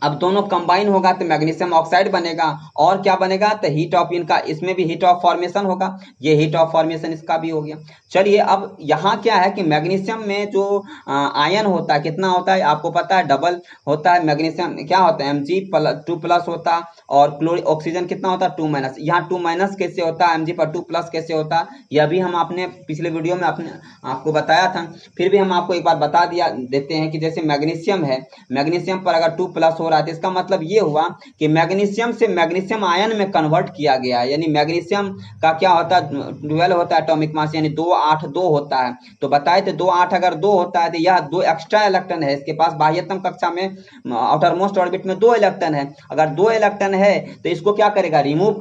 अब दोनों कंबाइन होगा तो मैग्नीशियम ऑक्साइड बनेगा, और क्या बनेगा, तो हीट ऑफ इनका, इसमें भी हीट ऑफ फॉर्मेशन होगा, ये हीट ऑफ फॉर्मेशन इसका भी हो गया। चलिए अब यहाँ क्या है कि मैग्नीशियम में जो आयन होता है कितना होता है आपको पता है, डबल होता है। मैग्नीशियम क्या होता है, Mg+2+ होता है, और क्लोरीन ऑक्सीजन कितना होता है 2-। यहाँ 2- कैसे होता है, Mg/2+ कैसे होता है, यह भी हम आपने पिछले वीडियो में आपको बताया था। फिर भी हम आपको एक बार बता देते हैं कि जैसे मैग्नीशियम है, मैग्नीशियम पर अगर 2+ हो रहा है तो इसका मतलब ये हुआ कि मैग्नीशियम से मैग्नीशियम आयन में कन्वर्ट किया गया है। यानी मैग्नीशियम का क्या होता है, 12 होता है एटॉमिक मास, यानी 2, 8, 2 होता है। तो बताए थे 2, 8 अगर 2 होता है तो यह 2 एक्स्ट्रा इलेक्ट्रॉन है इसके पास। बाह्यतम कक्षा में आउटर मोस्ट ऑर्बिट में 2 इलेक्ट्रॉन है। अगर 2 इलेक्ट्रॉन है तो इसको क्या करेगा, रिमूव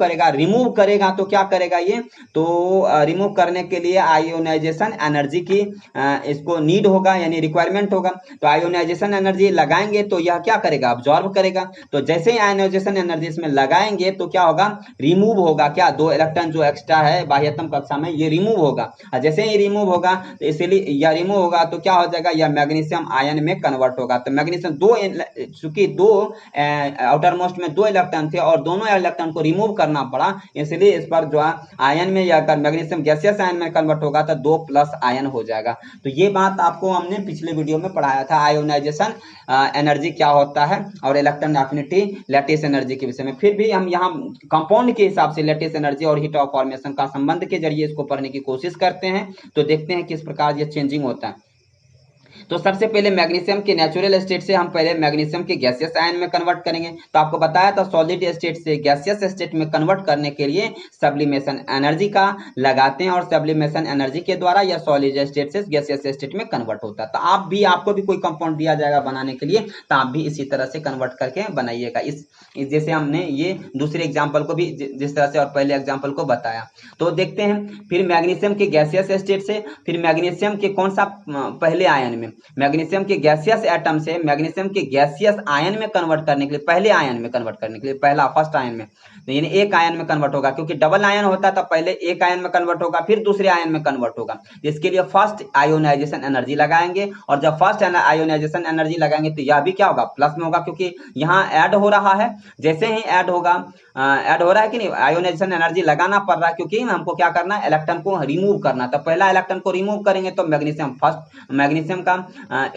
करेगा। तो क्या करेगा ये, तो रिमूव करने के लिए आयोनाइजेशन एनर्जी की इसको नीड होगा, यानी रिक्वायरमेंट होगा। तो आयोनाइजेशन एनर्जी लगाएंगे तो यह क्या करेगा, अब्जॉर्ब करेगा। तो जैसे ही आयोनाइजेशन एनर्जी इसमें लगाएंगे तो क्या होगा, रिमूव होगा क्या, 2 इलेक्ट्रॉन जो एक्स्ट्रा है बाह्यतम कक्षा में ये रिमूव होगा। और जैसे ही रिमूव होगा तो इसीलिए यह रिमूव होगा तो क्या हो जाएगा, यह मैग्नीशियम आयन में कन्वर्ट होगा। तो मैग्नीशियम चूंकि 2 आउटर मोस्ट में 2 इलेक्ट्रॉन थे और दोनों इलेक्ट्रॉन को रिमूव करना पड़ा, इसलिए इस पर जो आयन में या मैग्नीशियम गैसियस आयन में कन्वर्ट होगा तो 2+ आयन हो जाएगा। तो ये बात आपको हमने पिछले वीडियो में पढ़ाया था, आयोनाइजेशन एनर्जी क्या होता है और इलेक्ट्रॉन एफिनिटी लैटिस एनर्जी के विषय में। फिर भी हम यहाँ कंपाउंड के हिसाब से लैटिस एनर्जी और हीट ऑफ फॉर्मेशन का संबंध के जरिए इसको पढ़ने की कोशिश करते हैं। तो देखते हैं किस प्रकार ये चेंजिंग होता है। तो सबसे पहले मैग्नीशियम के नेचुरल स्टेट से हम पहले मैग्नीशियम के गैसियस आयन में कन्वर्ट करेंगे। तो आपको बताया था सॉलिड स्टेट से गैसियस स्टेट में कन्वर्ट करने के लिए सब्लिमेशन एनर्जी का लगाते हैं, और सब्लिमेशन एनर्जी के द्वारा यह सॉलिड स्टेट से गैसियस स्टेट में कन्वर्ट होता है। तो आपको भी कोई कंपाउंड दिया जाएगा बनाने के लिए, तो आप भी इसी तरह से कन्वर्ट करके बनाइएगा। जैसे हमने ये दूसरे एग्जाम्पल को भी जिस तरह से और पहले एग्जाम्पल को बताया। तो देखते हैं फिर मैग्नीशियम के गैसियस स्टेट से फिर मैग्नीशियम के कौन सा पहले आयन में, मैग्नीशियम के गैसियस एटम से मैग्नीशियम के गैसियस आयन में कन्वर्ट करने के लिए, पहले आयन में कन्वर्ट करने के लिए, पहला फर्स्ट आयन में, तो यानी एक आयन में कन्वर्ट होगा, क्योंकि डबल आयन होता है तो पहले एक आयन में कन्वर्ट होगा फिर दूसरे आयन में कन्वर्ट होगा। इसके लिए फर्स्ट आयोनाइजेशन एनर्जी लगाएंगे, और जब फर्स्ट आयोनाइजेशन एनर्जी लगाएंगे तो यह भी क्या होगा, प्लस में होगा, क्योंकि यहाँ ऐड हो रहा है। जैसे ही ऐड हो रहा है कि नहीं, आयोनाइजेशन एनर्जी लगाना पड़ रहा है, क्योंकि हमको क्या करना है, इलेक्ट्रॉन को रिमूव करना। तो पहला इलेक्ट्रॉन को रिमूव करेंगे तो मैग्नीशियम का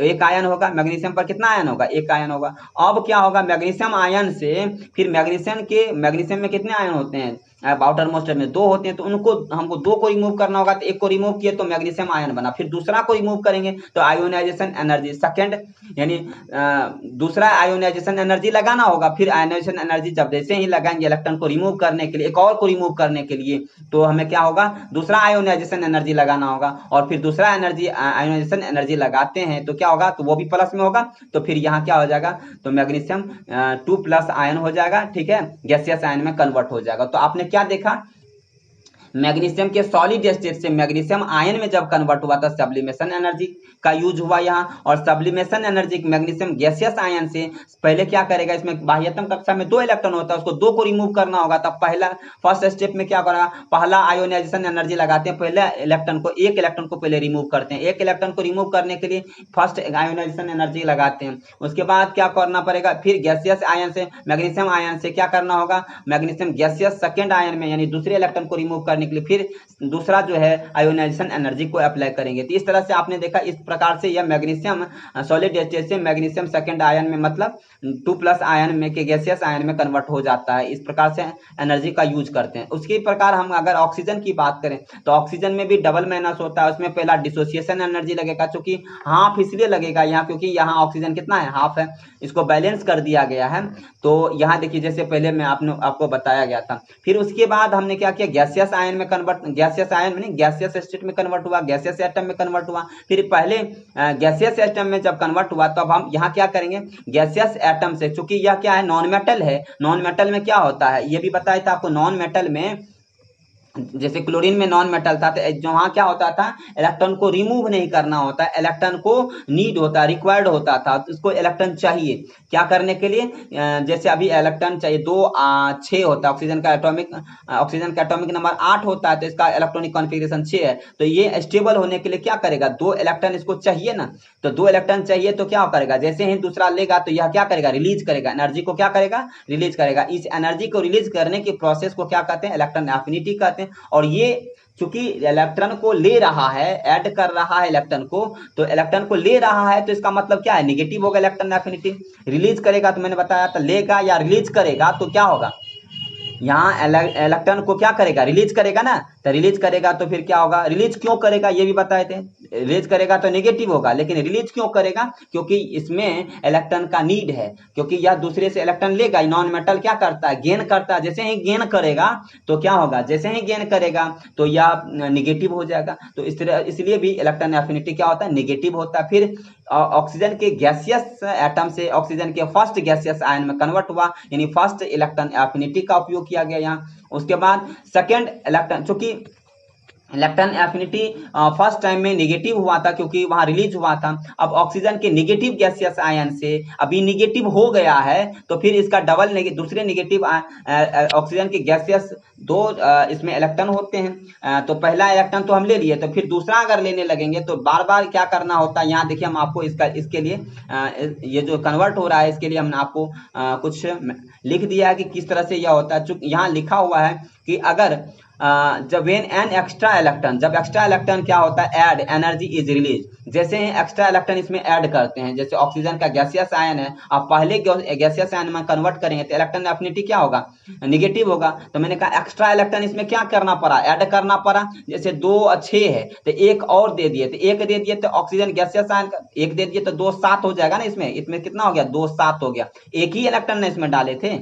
एक आयन होगा, मैग्नीशियम पर कितना आयन होगा, एक आयन होगा। अब क्या होगा, मैग्नीशियम आयन से फिर मैग्नीशियम में कितने आयन होते हैं, आउटर मोस्ट में दो होते हैं, तो उनको हमको दो को रिमूव करना होगा, तो एक को रिमूव किए तो मैग्नीशियम आयन बना, फिर दूसरा को रिमूव करेंगे तो आयोनाइजेशन एनर्जी सेकंड, यानी दूसरा आयोनाइजेशन एनर्जी लगाना होगा, फिर आयोनाइजेशन एनर्जी जब जैसे ही लगाएंगे इलेक्ट्रॉन को रिमूव करने के लिए, एक और को रिमूव करने के लिए, तो हमें क्या होगा, दूसरा आयोनाइजेशन एनर्जी लगाना होगा, और फिर दूसरा एनर्जी आयोनाइजेशन एनर्जी लगाते हैं तो क्या होगा, तो वो भी प्लस में होगा, तो फिर यहाँ क्या हो जाएगा, तो मैग्नीशियम 2+ आयन हो जाएगा, ठीक है, गैसियस आयन में कन्वर्ट हो जाएगा। तो आपने क्या देखा, मैग्नीशियम के सॉलिड स्टेट से मैग्नीशियम आयन में जब कन्वर्ट हुआ था सब्लिमेशन एनर्जी का यूज हुआ यहाँ, और sublimation energy magnesium gaseous ion से पहले क्या करेगा, इसमें बाह्यतम कक्षा में 2 इलेक्ट्रॉन होता है, उसको 2 को रिमूव करना होगा, तब पहला फर्स्ट स्टेप में क्या करेगा, पहला आयोनाइजेशन एनर्जी लगाते हैं, पहले इलेक्ट्रॉन को, एक इलेक्ट्रॉन को पहले रिमूव करते हैं, एक इलेक्ट्रॉन को रिमूव करने के लिए फर्स्ट आयोनाइजेशन एनर्जी लगाते हैं, उसके बाद क्या करना पड़ेगा, फिर गैसियस आयन से मैग्नीशियम आयन से क्या करना होगा, मैग्नीशियम गैसियस सेकेंड आयन में यानी दूसरे इलेक्ट्रॉन को रिमूव करने के लिए फिर दूसरा जो है आयोनाइजेशन एनर्जी को अप्लाई करेंगे। तो इस तरह से आपने देखा, इस प्रकार से यह मैग्नीशियम सॉलिड स्टेट से मैग्नीशियम सेकंड आयन में मतलब 2+ आयन में के गैसियस आयन में कन्वर्ट हो जाता है, इस प्रकार से एनर्जी का यूज करते हैं। उसके प्रकार हम अगर ऑक्सीजन की बात करें तो ऑक्सीजन में भी डबल माइनस होता है, उसमें पहला डिसोसिएशन एनर्जी लगेगा, चूंकि हाफ इसलिए लगेगा यहाँ क्योंकि यहाँ ऑक्सीजन कितना है, हाफ है, इसको बैलेंस कर दिया गया है। तो यहाँ देखिए जैसे पहले मैं आपको बताया गया था। फिर उसके बाद हमने क्या किया, गैसियस आयन में कन्वर्ट, गैसियस आयन में गैसियस स्टेट में कन्वर्ट हुआ, गैसियस एटम में कन्वर्ट हुआ। फिर पहले गैसियस एटम में जब कन्वर्ट हुआ तब हम यहाँ क्या करेंगे, गैसियस एटम से, चूंकि यह क्या है, नॉन मेटल है, नॉन मेटल में क्या होता है ये भी बताया था आपको, नॉन मेटल में जैसे क्लोरीन में नॉन मेटल था तो वहां क्या होता था, इलेक्ट्रॉन को रिमूव नहीं करना होता, इलेक्ट्रॉन को नीड होता, रिक्वायर्ड होता था, तो उसको इलेक्ट्रॉन चाहिए क्या करने के लिए, जैसे अभी इलेक्ट्रॉन चाहिए 6 होता है, ऑक्सीजन का एटॉमिक नंबर 8 होता है, तो इसका इलेक्ट्रॉनिक कॉन्फ़िगरेशन 6 है, तो ये स्टेबल होने के लिए क्या करेगा, 2 इलेक्ट्रॉन इसको चाहिए ना, तो 2 इलेक्ट्रॉन चाहिए तो क्या करेगा, जैसे ही दूसरा लेगा तो यह क्या करेगा, रिलीज करेगा, एनर्जी को क्या करेगा, रिलीज करेगा। इस एनर्जी को रिलीज करने की प्रोसेस को क्या कहते हैं, इलेक्ट्रॉन एफिनिटी कहते हैं। और ये चूंकि इलेक्ट्रॉन को ले रहा है, ऐड कर रहा है इलेक्ट्रॉन को, तो इलेक्ट्रॉन को ले रहा है तो इसका मतलब क्या है, निगेटिव होगा इलेक्ट्रॉन एफिनिटी। रिलीज करेगा तो मैंने बताया था, लेगा या रिलीज करेगा तो क्या होगा, यहाँ इलेक्ट्रॉन को क्या करेगा, रिलीज करेगा ना, तो रिलीज करेगा तो फिर क्या होगा, रिलीज क्यों करेगा ये भी बताए थे, रिलीज करेगा तो नेगेटिव होगा, लेकिन रिलीज क्यों करेगा, क्योंकि इसमें इलेक्ट्रॉन का नीड है, क्योंकि यह दूसरे से इलेक्ट्रॉन लेगा, नॉन मेटल क्या करता है, गेन करता है, जैसे ही गेन करेगा तो क्या होगा, जैसे ही गेन करेगा तो यह निगेटिव हो जाएगा, तो इस तरह इसलिए भी इलेक्ट्रॉन एफिनिटी क्या होता है, निगेटिव होता है। फिर ऑक्सीजन के गैसियस एटम से ऑक्सीजन के फर्स्ट गैसियस आयन में कन्वर्ट हुआ, यानी फर्स्ट इलेक्ट्रॉन एफिनिटी का उपयोग किया गया यहाँ। उसके बाद सेकेंड इलेक्ट्रॉन, चूंकि इलेक्ट्रॉन एफिनिटी फर्स्ट टाइम में निगेटिव हुआ था क्योंकि वहां रिलीज हुआ था, अब ऑक्सीजन के निगेटिव गैसियस आयन से अभी निगेटिव हो गया है, तो फिर इसका डबल दूसरे निगेटिव ऑक्सीजन के गैसियस 2 इसमें इलेक्ट्रॉन होते हैं, तो पहला इलेक्ट्रॉन तो हम ले लिए, तो फिर दूसरा अगर लेने लगेंगे तो बार बार क्या करना होता है, यहाँ देखिए हम आपको इसके लिए ये जो कन्वर्ट हो रहा है इसके लिए हमने आपको कुछ लिख दिया है कि किस तरह से यह होता है। चूंकि यहाँ लिखा हुआ है कि अगर जब वेन एन एक्स्ट्रा इलेक्ट्रॉन, जब एक्स्ट्रा इलेक्ट्रॉन क्या होता है, ऐड एनर्जी इज रिलीज, जैसे ही एक्स्ट्रा इलेक्ट्रॉन इसमें ऐड करते हैं, जैसे ऑक्सीजन का गैसियस आयन है, आप पहले गैसियस आयन में कन्वर्ट करेंगे तो इलेक्ट्रॉन एफिनिटी क्या होगा, निगेटिव होगा, तो मैंने कहा एक्स्ट्रा इलेक्ट्रॉन इसमें क्या करना पड़ा, ऐड करना पड़ा, जैसे 2 6 है तो एक और दे दिए, तो एक दे दिए तो ऑक्सीजन गैसियस आयन एक दे दिए तो 2 7 हो जाएगा ना, इसमें कितना हो गया, 2 7 हो गया, एक ही इलेक्ट्रॉन ने इसमें डाले थे।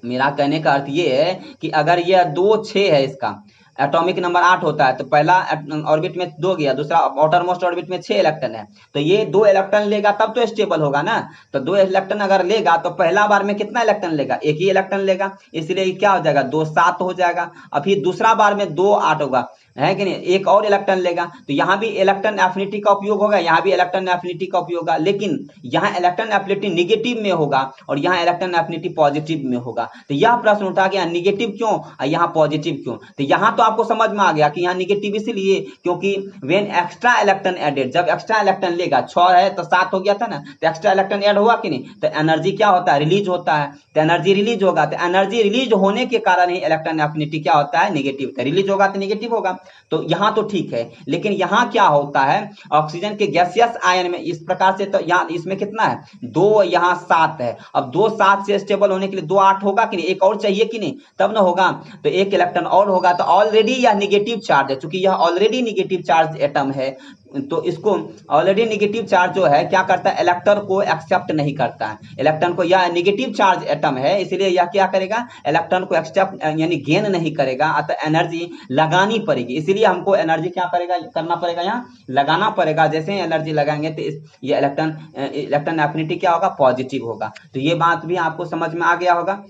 मेरा कहने का अर्थ ये है कि अगर यह 2 6 है, इसका एटॉमिक नंबर 8 होता है, तो पहला ऑर्बिट में 2 गया, दूसरा आउटर मोस्ट ऑर्बिट में 6 इलेक्ट्रॉन है, तो ये 2 इलेक्ट्रॉन लेगा तब तो स्टेबल होगा ना, तो 2 इलेक्ट्रॉन अगर लेगा तो पहला बार में कितना इलेक्ट्रॉन लेगा, एक ही इलेक्ट्रॉन लेगा, इसलिए क्या हो जाएगा, 2 7 हो जाएगा। अभी दूसरा बार में 2 8 होगा, है कि नहीं, एक और इलेक्ट्रॉन लेगा, तो यहाँ भी इलेक्ट्रॉन एफिनिटी का उपयोग होगा, यहाँ भी इलेक्ट्रॉन एफिनिटी का उपयोग होगा, लेकिन यहाँ इलेक्ट्रॉन एफिनिटी निगेटिव में होगा और यहाँ इलेक्ट्रॉन एफिनिटी पॉजिटिव में होगा। तो यह प्रश्न उठा कि निगेटिव क्यों, यहाँ पॉजिटिव क्यों, तो यहाँ तो आपको समझ में आ गया कि यहाँ निगेटिव इसलिए क्योंकि व्हेन एक्स्ट्रा इलेक्ट्रॉन एडेड, जब एक्स्ट्रा इलेक्ट्रॉन लेगा 6 है तो 7 हो गया था ना, तो एक्स्ट्रा इलेक्ट्रॉन ऐड हुआ कि नहीं, तो एनर्जी क्या होता है, रिलीज होता है। तो एनर्जी रिलीज होगा, तो एनर्जी रिलीज होने के कारण ही इलेक्ट्रॉन एफिनिटी क्या होता है, निगेटिव। तो रिलीज होगा तो निगेटिव होगा। तो यहाँ तो ठीक है, लेकिन यहाँ क्या होता है, ऑक्सीजन के गैसियस आयन में इस प्रकार से, तो यहाँ इसमें कितना है 2, यहाँ 7 है। अब 2 7 से स्टेबल होने के लिए 2 8 होगा कि नहीं, एक और चाहिए कि नहीं, तब ना होगा। तो एक इलेक्ट्रॉन और होगा, तो ऑलरेडी यह निगेटिव चार्ज है, चूंकि यह ऑलरेडी निगेटिव चार्ज एटम है, तो इसको ऑलरेडी निगेटिव चार्ज जो है क्या करता है, इलेक्ट्रॉन को एक्सेप्ट नहीं करता है। इलेक्ट्रॉन को, यह निगेटिव चार्ज एटम है, इसलिए यह क्या करेगा, इलेक्ट्रॉन को एक्सेप्ट यानी गेन नहीं करेगा, अतः एनर्जी लगानी पड़ेगी। इसलिए हमको एनर्जी क्या करेगा, करना पड़ेगा, यहाँ लगाना पड़ेगा। जैसे ही एनर्जी लगाएंगे तो ये इलेक्ट्रॉन एफिनिटी क्या होगा, पॉजिटिव होगा। तो ये बात भी आपको समझ में आ गया होगा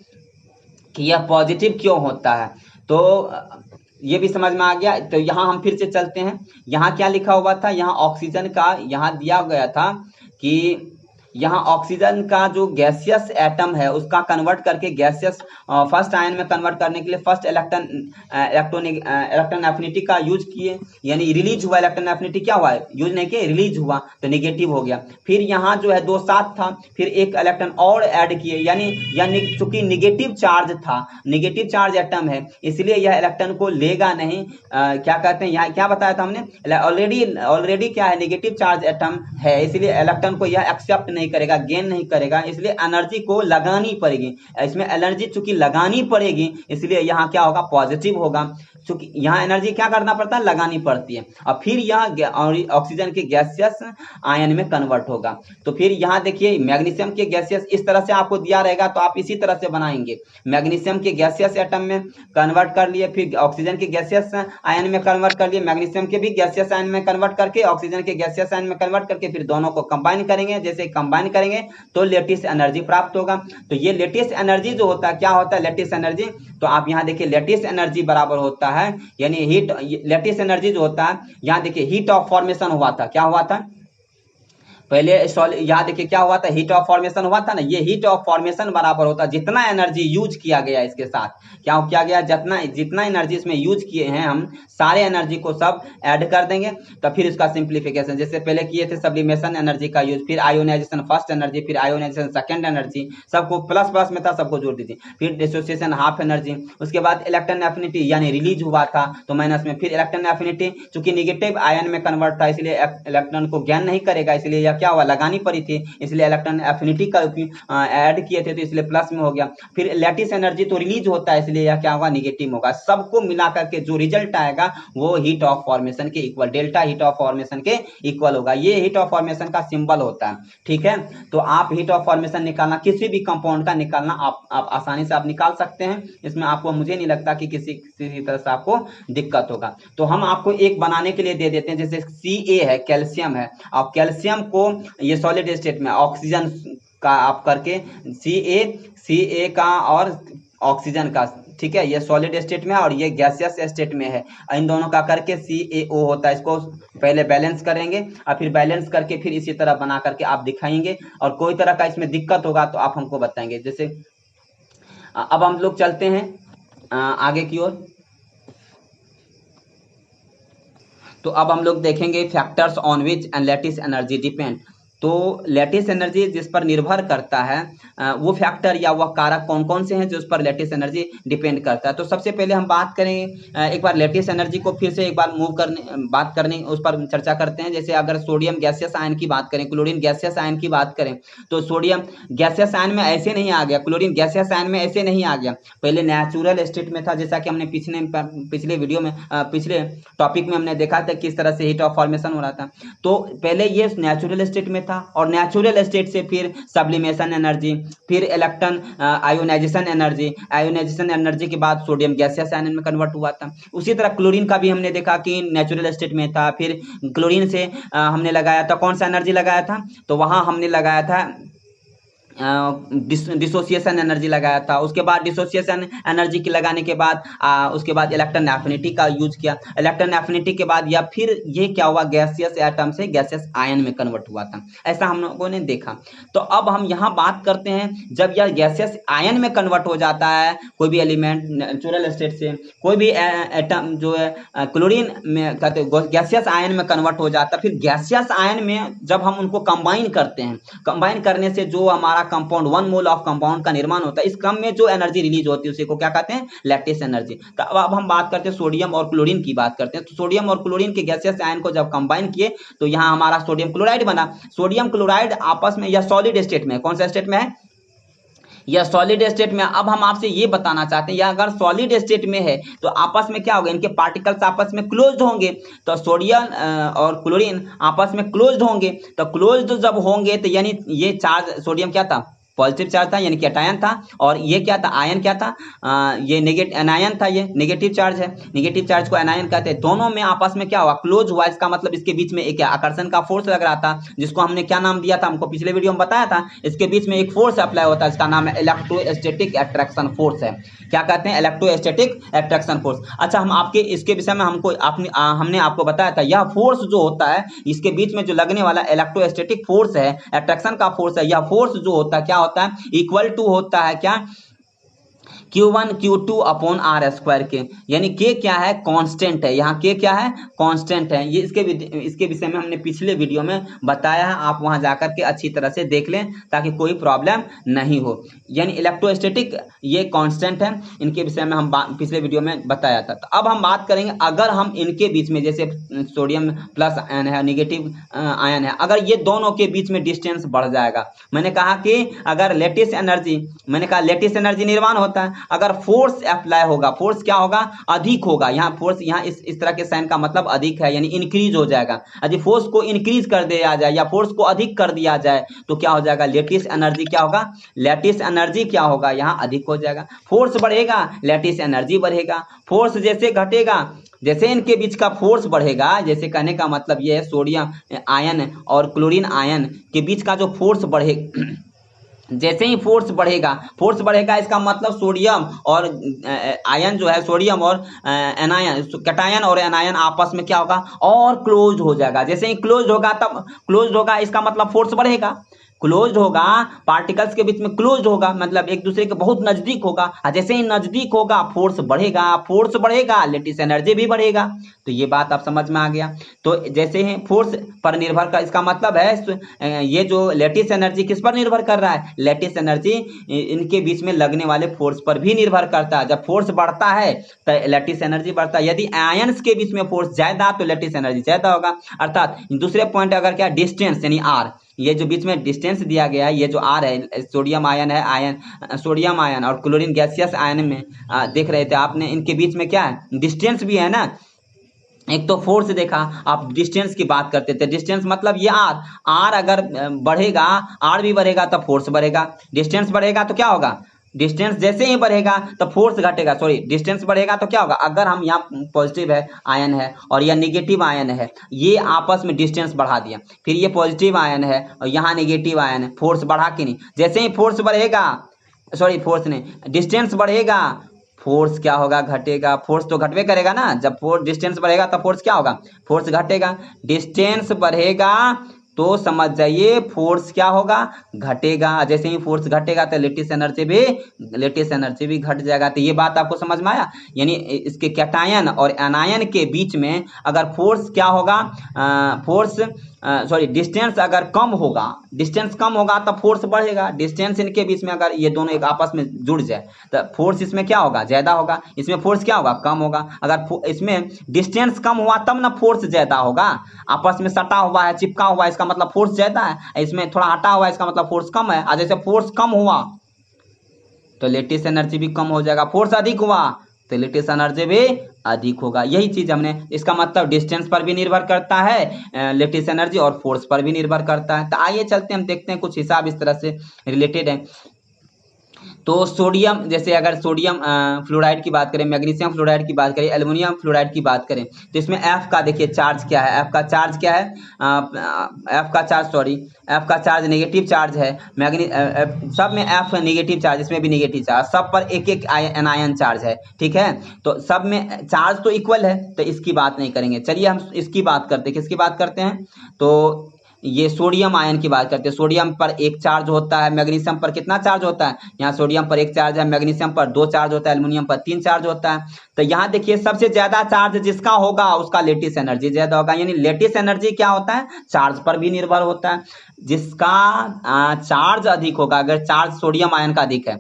कि यह पॉजिटिव क्यों होता है, तो ये भी समझ में आ गया। तो यहाँ हम फिर से चलते हैं, यहाँ क्या लिखा हुआ था, यहाँ ऑक्सीजन का यहाँ दिया गया था कि यहाँ ऑक्सीजन का जो गैसियस एटम है उसका कन्वर्ट करके गैसियस फर्स्ट आयन में कन्वर्ट करने के लिए फर्स्ट इलेक्ट्रॉन एफिनिटी का यूज किए, यानी रिलीज हुआ इलेक्ट्रॉन एफिनिटी, क्या हुआ, यूज नहीं किए, रिलीज हुआ, तो नेगेटिव हो गया। फिर यहाँ जो है 2 7 था, फिर एक इलेक्ट्रॉन और ऐड किए, यानी चूंकि निगेटिव चार्ज था, निगेटिव चार्ज एटम है, इसलिए यह इलेक्ट्रॉन को लेगा नहीं। क्या कहते हैं, यहाँ क्या बताया था हमने, ऑलरेडी क्या है, निगेटिव चार्ज एटम है, इसलिए इलेक्ट्रॉन को यह एक्सेप्ट नहीं करेगा, गेन नहीं करेगा, इसलिए एनर्जी को लगानी पड़ेगी। इसमें एनर्जी चूंकि लगानी पड़ेगी, इसलिए यहाँ क्या होगा, पॉजिटिव होगा। चूंकि यहाँ एनर्जी क्या करना पड़ता है, लगानी पड़ती है, और फिर यह ऑक्सीजन के गैसियस आयन में कन्वर्ट होगा। तो फिर यहाँ देखिए मैग्नीशियम के गैसियस इस तरह से आपको दिया रहेगा, तो आप इसी तरह से बनाएंगे। मैग्नीशियम के गैसियस एटम में कन्वर्ट कर लिए, फिर ऑक्सीजन के गैसियस आयन में कन्वर्ट कर लिए, मैग्नीशियम के भी गैसियस आयन में कन्वर्ट करके, ऑक्सीजन के गैसियस आयन में कन्वर्ट करके, फिर दोनों को कंबाइन करेंगे। जैसे कंबाइन करेंगे तो लेटिस एनर्जी प्राप्त होगा। तो ये लेटिस एनर्जी जो होता है, क्या होता है लेटिस एनर्जी, तो आप यहाँ देखिए लेटिस एनर्जी बराबर होता है, यानी हीट, लेटिस एनर्जी जो होता है, यहाँ देखिए हीट ऑफ फॉर्मेशन हुआ था, क्या हुआ था पहले, यहाँ देखिए क्या हुआ था, हीट ऑफ फॉर्मेशन हुआ था ना, ये हीट ऑफ फॉर्मेशन बराबर होता है जितना एनर्जी यूज किया गया इसके साथ, क्या किया गया, जितना एनर्जी इसमें यूज किए हैं हम सारे एनर्जी को सब ऐड कर देंगे। तो फिर इसका सिंप्लीफिकेशन, जैसे पहले किए थे सब्लिमेशन एनर्जी का यूज, फिर आयोनाइजेशन फर्स्ट एनर्जी, फिर आयोनाइजेशन सेकेंड एनर्जी, सबको प्लस प्लस में था, सबको जोड़ दीजिए, फिर डिसोसिएशन हाफ एनर्जी, उसके बाद इलेक्ट्रॉन एफिनिटी यानी रिलीज हुआ था तो माइनस में, फिर इलेक्ट्रॉन एफिनिटी चूंकि निगेटिव आयन में कन्वर्ट था, इसलिए इलेक्ट्रॉन को गेन नहीं करेगा, इसलिए क्या हुआ, लगानी पड़ी थी, इसलिए इलेक्ट्रॉन एफिनिटी का ऐड किए थे, तो इसलिए प्लस में हो गया। फिर लैटिस एनर्जी तो रिलीज होता है, इसलिए यह क्या होगा, निगेटिव होगा। सबको मिलाकर के जो रिजल्ट आएगा वो हीट ऑफ फॉर्मेशन के equal, delta heat of formation के इक्वल होगा। ये हीट ऑफ फॉर्मेशन का सिंबल होता है, ठीक है। तो आप हीट ऑफ फॉर्मेशन निकालना, किसी भी कंपाउंड का निकालना आप आसानी से आप निकाल सकते हैं, इसमें आपको, मुझे नहीं लगता कि किसी तरह से आपको दिक्कत होगा। तो हम आपको एक बनाने के लिए दे देते हैं, जैसे Ca है, कैल्शियम है, और कैल्शियम को ये सॉलिड स्टेट में ऑक्सीजन का आप करके Ca का और ऑक्सीजन का, ठीक है, ये सॉलिड स्टेट में है और ये गैसियस स्टेट में है, इन दोनों का करके CaO होता है। इसको पहले बैलेंस करेंगे और फिर बैलेंस करके फिर इसी तरह बना करके आप दिखाएंगे, और कोई तरह का इसमें दिक्कत होगा तो आप हमको बताएंगे। जैसे अब हम लोग चलते हैं आगे की ओर। तो अब हम लोग देखेंगे factors on which and lattice energy depend. तो लैटिस एनर्जी जिस पर निर्भर करता है, वो फैक्टर या वह कारक कौन कौन से हैं जो उस पर लैटिस एनर्जी डिपेंड करता है। तो सबसे पहले हम बात करेंगे, एक बार लैटिस एनर्जी को फिर से एक बार बात करने उस पर चर्चा करते हैं। जैसे अगर सोडियम गैसियस आयन की बात करें, क्लोरीन गैसियस आयन की बात करें, तो सोडियम गैसियस आयन में ऐसे नहीं आ गया, क्लोरीन गैसियस आयन में ऐसे नहीं आ गया, पहले नेचुरल स्टेट में था, जैसा कि हमने पिछले वीडियो में, पिछले टॉपिक में हमने देखा था किस तरह से हीट ऑफ फॉर्मेशन हो रहा था। तो पहले ये नेचुरल स्टेट में था, और नेचुरल स्टेट से फिर सब्लिमेशन एनर्जी, फिर इलेक्ट्रॉन आयोनाइजेशन एनर्जी के बाद सोडियम गैसियस आयन में कन्वर्ट हुआ था। उसी तरह क्लोरीन का भी हमने देखा कि नेचुरल स्टेट में था, फिर क्लोरीन से हमने लगाया था, कौन सा एनर्जी लगाया था, तो वहां हमने लगाया था डिसोसिएशन एनर्जी लगाया था। उसके बाद डिसोसिएशन एनर्जी की लगाने के बाद उसके बाद इलेक्ट्रॉन एफिनिटी का यूज किया। इलेक्ट्रॉन एफिनिटी के बाद या फिर ये क्या हुआ, गैसियस एटम से गैसियस आयन में कन्वर्ट हुआ था, ऐसा हम लोगों ने देखा। तो अब हम यहाँ बात करते हैं, जब यह गैसियस आयन में कन्वर्ट हो जाता है कोई भी एलिमेंट नेचुरल स्टेट से, कोई भी एटम जो है क्लोरीन में कहते गैसियस आयन में कन्वर्ट हो जाता है। फिर गैसियस आयन में जब हम उनको कंबाइन करते हैं, कंबाइन करने से जो हमारा कंपाउंड 1 मोल ऑफ कंपाउंड का निर्माण होता है, इस क्रम में जो एनर्जी रिलीज होती है उसी को क्या कहते हैं, लैटिस एनर्जी। तो अब हम बात करते हैं सोडियम और क्लोरीन की बात करते हैं। तो सोडियम और क्लोरीन के गैसियस आयन को जब कंबाइन किए तो यहाँ हमारा सोडियम क्लोराइड बना। सोडियम क्लोराइड आपस में, यह सॉलिड स्टेट में, कौन सा स्टेट में है, या सॉलिड स्टेट में। अब हम आपसे ये बताना चाहते हैं, या अगर सॉलिड स्टेट में है तो आपस में क्या होगा, इनके पार्टिकल्स आपस में क्लोज्ड होंगे। तो सोडियम और क्लोरीन आपस में क्लोज्ड होंगे। तो क्लोज्ड जब होंगे तो यानी ये चार्ज, सोडियम क्या था, पॉजिटिव चार्ज था यानी कैटायन था, और ये क्या था, आयन क्या था, ये नेगेटिव एनायन था, ये नेगेटिव चार्ज है। नेगेटिव चार्ज को एनायन कहते हैं। दोनों में आपस में क्या हुआ, क्लोज हुआ। इसका मतलब इसके बीच में एक आकर्षण का फोर्स लग रहा था, जिसको हमने क्या नाम दिया था, हमको पिछले वीडियो में बताया था। इसके बीच में एक फोर्स अप्लाई होता है, इसका नाम है इलेक्ट्रोस्टैटिक अट्रैक्शन फोर्स है। क्या कहते हैं, इलेक्ट्रोस्टैटिक अट्रैक्शन फोर्स। अच्छा, हम आपके इसके विषय में हमने आपको बताया था, यह फोर्स जो होता है इसके बीच में जो लगने वाला इलेक्ट्रोस्टैटिक फोर्स है, अट्रैक्शन का फोर्स है, यह फोर्स जो होता है क्या होता है, इक्वल टू होता है क्या, Q1 Q2 upon are square के। यानी के क्या है, कांस्टेंट है। यहाँ के क्या है, कांस्टेंट है। ये इसके विषय में हमने पिछले वीडियो में बताया है, आप वहां जाकर के अच्छी तरह से देख लें ताकि कोई प्रॉब्लम नहीं हो। यानी इलेक्ट्रोस्टैटिक ये कांस्टेंट है, इनके विषय में हम पिछले वीडियो में बताया था। तो अब हम बात करेंगे, अगर हम इनके बीच में, जैसे सोडियम प्लस आयन है, नेगेटिव आयन है, अगर ये दोनों के बीच में डिस्टेंस बढ़ जाएगा, मैंने कहा कि अगर लेटिस एनर्जी निर्माण होता है, अगर फोर्स अप्लाई होगा, फोर्स क्या होगा, अधिक होगा। यहाँ फोर्स, यहाँ इस तरह के साइन का मतलब अधिक है, यानी इंक्रीज हो जाएगा। यदि फोर्स को इंक्रीज कर दिया जाए या फोर्स को अधिक कर दिया जाए तो क्या हो जाएगा, लेटिस एनर्जी क्या होगा, लेटिस एनर्जी क्या होगा, यहाँ अधिक हो जाएगा। फोर्स बढ़ेगा, लेटिस एनर्जी बढ़ेगा। फोर्स जैसे घटेगा, जैसे इनके बीच का फोर्स बढ़ेगा, जैसे कहने का मतलब यह है सोडियम आयन और क्लोरीन आयन के बीच का जो फोर्स बढ़ेगा, जैसे ही फोर्स बढ़ेगा इसका मतलब सोडियम और आयन जो है, सोडियम और एनायन, कैटायन और एनायन आपस में क्या होगा, और क्लोज हो जाएगा। जैसे ही क्लोज होगा इसका मतलब फोर्स बढ़ेगा। क्लोज होगा, पार्टिकल्स के बीच में क्लोज होगा, मतलब एक दूसरे के बहुत नजदीक होगा। जैसे ही नजदीक होगा फोर्स बढ़ेगा, लेटिस एनर्जी भी बढ़ेगा। तो ये बात आप समझ में आ गया। तो जैसे ही फोर्स पर निर्भर कर, इसका मतलब है ये जो लेटिस एनर्जी किस पर निर्भर कर रहा है, लेटिस एनर्जी इनके बीच में लगने वाले फोर्स पर भी निर्भर करता है। जब फोर्स बढ़ता है तो लेटिस एनर्जी बढ़ता है। यदि आयंस के बीच में फोर्स ज्यादा तो लेटिस एनर्जी ज्यादा होगा। अर्थात दूसरे पॉइंट अगर क्या, डिस्टेंस यानी आर, ये जो बीच में डिस्टेंस दिया गया है, ये जो आर है, सोडियम आयन और क्लोरीन गैसियस आयन में देख रहे थे आपने, इनके बीच में क्या है, डिस्टेंस भी है ना। एक तो फोर्स देखा, आप डिस्टेंस की बात करते थे, डिस्टेंस मतलब ये आर अगर बढ़ेगा, आर भी बढ़ेगा तो फोर्स बढ़ेगा। डिस्टेंस बढ़ेगा तो क्या होगा, डिस्टेंस जैसे ही बढ़ेगा तो फोर्स घटेगा। सॉरी, डिस्टेंस बढ़ेगा तो क्या होगा, अगर हम यहाँ पॉजिटिव है आयन है और यह नेगेटिव आयन है, ये आपस में डिस्टेंस बढ़ा दिया, फिर ये पॉजिटिव आयन है और यहाँ नेगेटिव आयन है, फोर्स बढ़ा कि नहीं। जैसे ही फोर्स बढ़ेगा, सॉरी फोर्स नहीं, डिस्टेंस बढ़ेगा, फोर्स क्या होगा, घटेगा। फोर्स तो घटवे करेगा ना, जब फोर्स डिस्टेंस बढ़ेगा तो फोर्स क्या होगा, फोर्स घटेगा। डिस्टेंस बढ़ेगा तो समझ जाइए फोर्स क्या होगा, घटेगा। जैसे ही फोर्स घटेगा तो लेटिस एनर्जी भी घट जाएगा। तो ये बात आपको समझ में आया। यानी इसके कैटायन और एनायन के बीच में अगर फोर्स क्या होगा, डिस्टेंस अगर कम होगा तो फोर्स बढ़ेगा। डिस्टेंस इनके बीच में अगर ये दोनों एक आपस में जुड़ जाए तो फोर्स इसमें क्या होगा, ज्यादा होगा। इसमें फोर्स क्या होगा, कम होगा। अगर इसमें डिस्टेंस कम हुआ तब ना फोर्स ज्यादा होगा। आपस में सटा हुआ है, चिपका हुआ है, इसका मतलब फोर्स ज्यादा है। इसमें थोड़ा हटा हुआ है, इसका मतलब फोर्स कम है। और जैसे फोर्स कम हुआ तो लेटिस एनर्जी भी कम हो जाएगा। फोर्स अधिक हुआ तो लेटिस एनर्जी भी अधिक होगा। यही चीज हमने, इसका मतलब डिस्टेंस पर भी निर्भर करता है लेटिस एनर्जी, और फोर्स पर भी निर्भर करता है। तो आइए चलते हम देखते हैं कुछ हिसाब इस तरह से रिलेटेड है। तो सोडियम, जैसे अगर सोडियम फ्लोराइड की बात करें, मैग्नीशियम फ्लोराइड की बात करें, एल्युमिनियम फ्लोराइड की बात करें, तो इसमें एफ का देखिए चार्ज क्या है, एफ का चार्ज क्या है, एफ का चार्ज नेगेटिव चार्ज है। सब में एफ नेगेटिव चार्ज, इसमें भी नेगेटिव चार्ज, सब पर एक एक एनायन चार्ज है, ठीक है। तो सब में चार्ज तो इक्वल है, तो इसकी बात नहीं करेंगे। चलिए हम इसकी बात करते हैं, किसकी बात करते हैं, तो ये सोडियम आयन की बात करते हैं। सोडियम पर एक चार्ज होता है, मैग्नीशियम पर कितना चार्ज होता है, यहाँ सोडियम पर एक चार्ज है, मैग्नीशियम पर 2 चार्ज होता है, एल्युमिनियम पर 3 चार्ज होता है। तो यहाँ देखिए सबसे ज्यादा चार्ज जिसका होगा उसका लेटिस एनर्जी ज्यादा होगा, यानी लेटिस एनर्जी क्या होता है, चार्ज पर भी निर्भर होता है। जिसका चार्ज अधिक होगा, अगर चार्ज सोडियम आयन का अधिक है,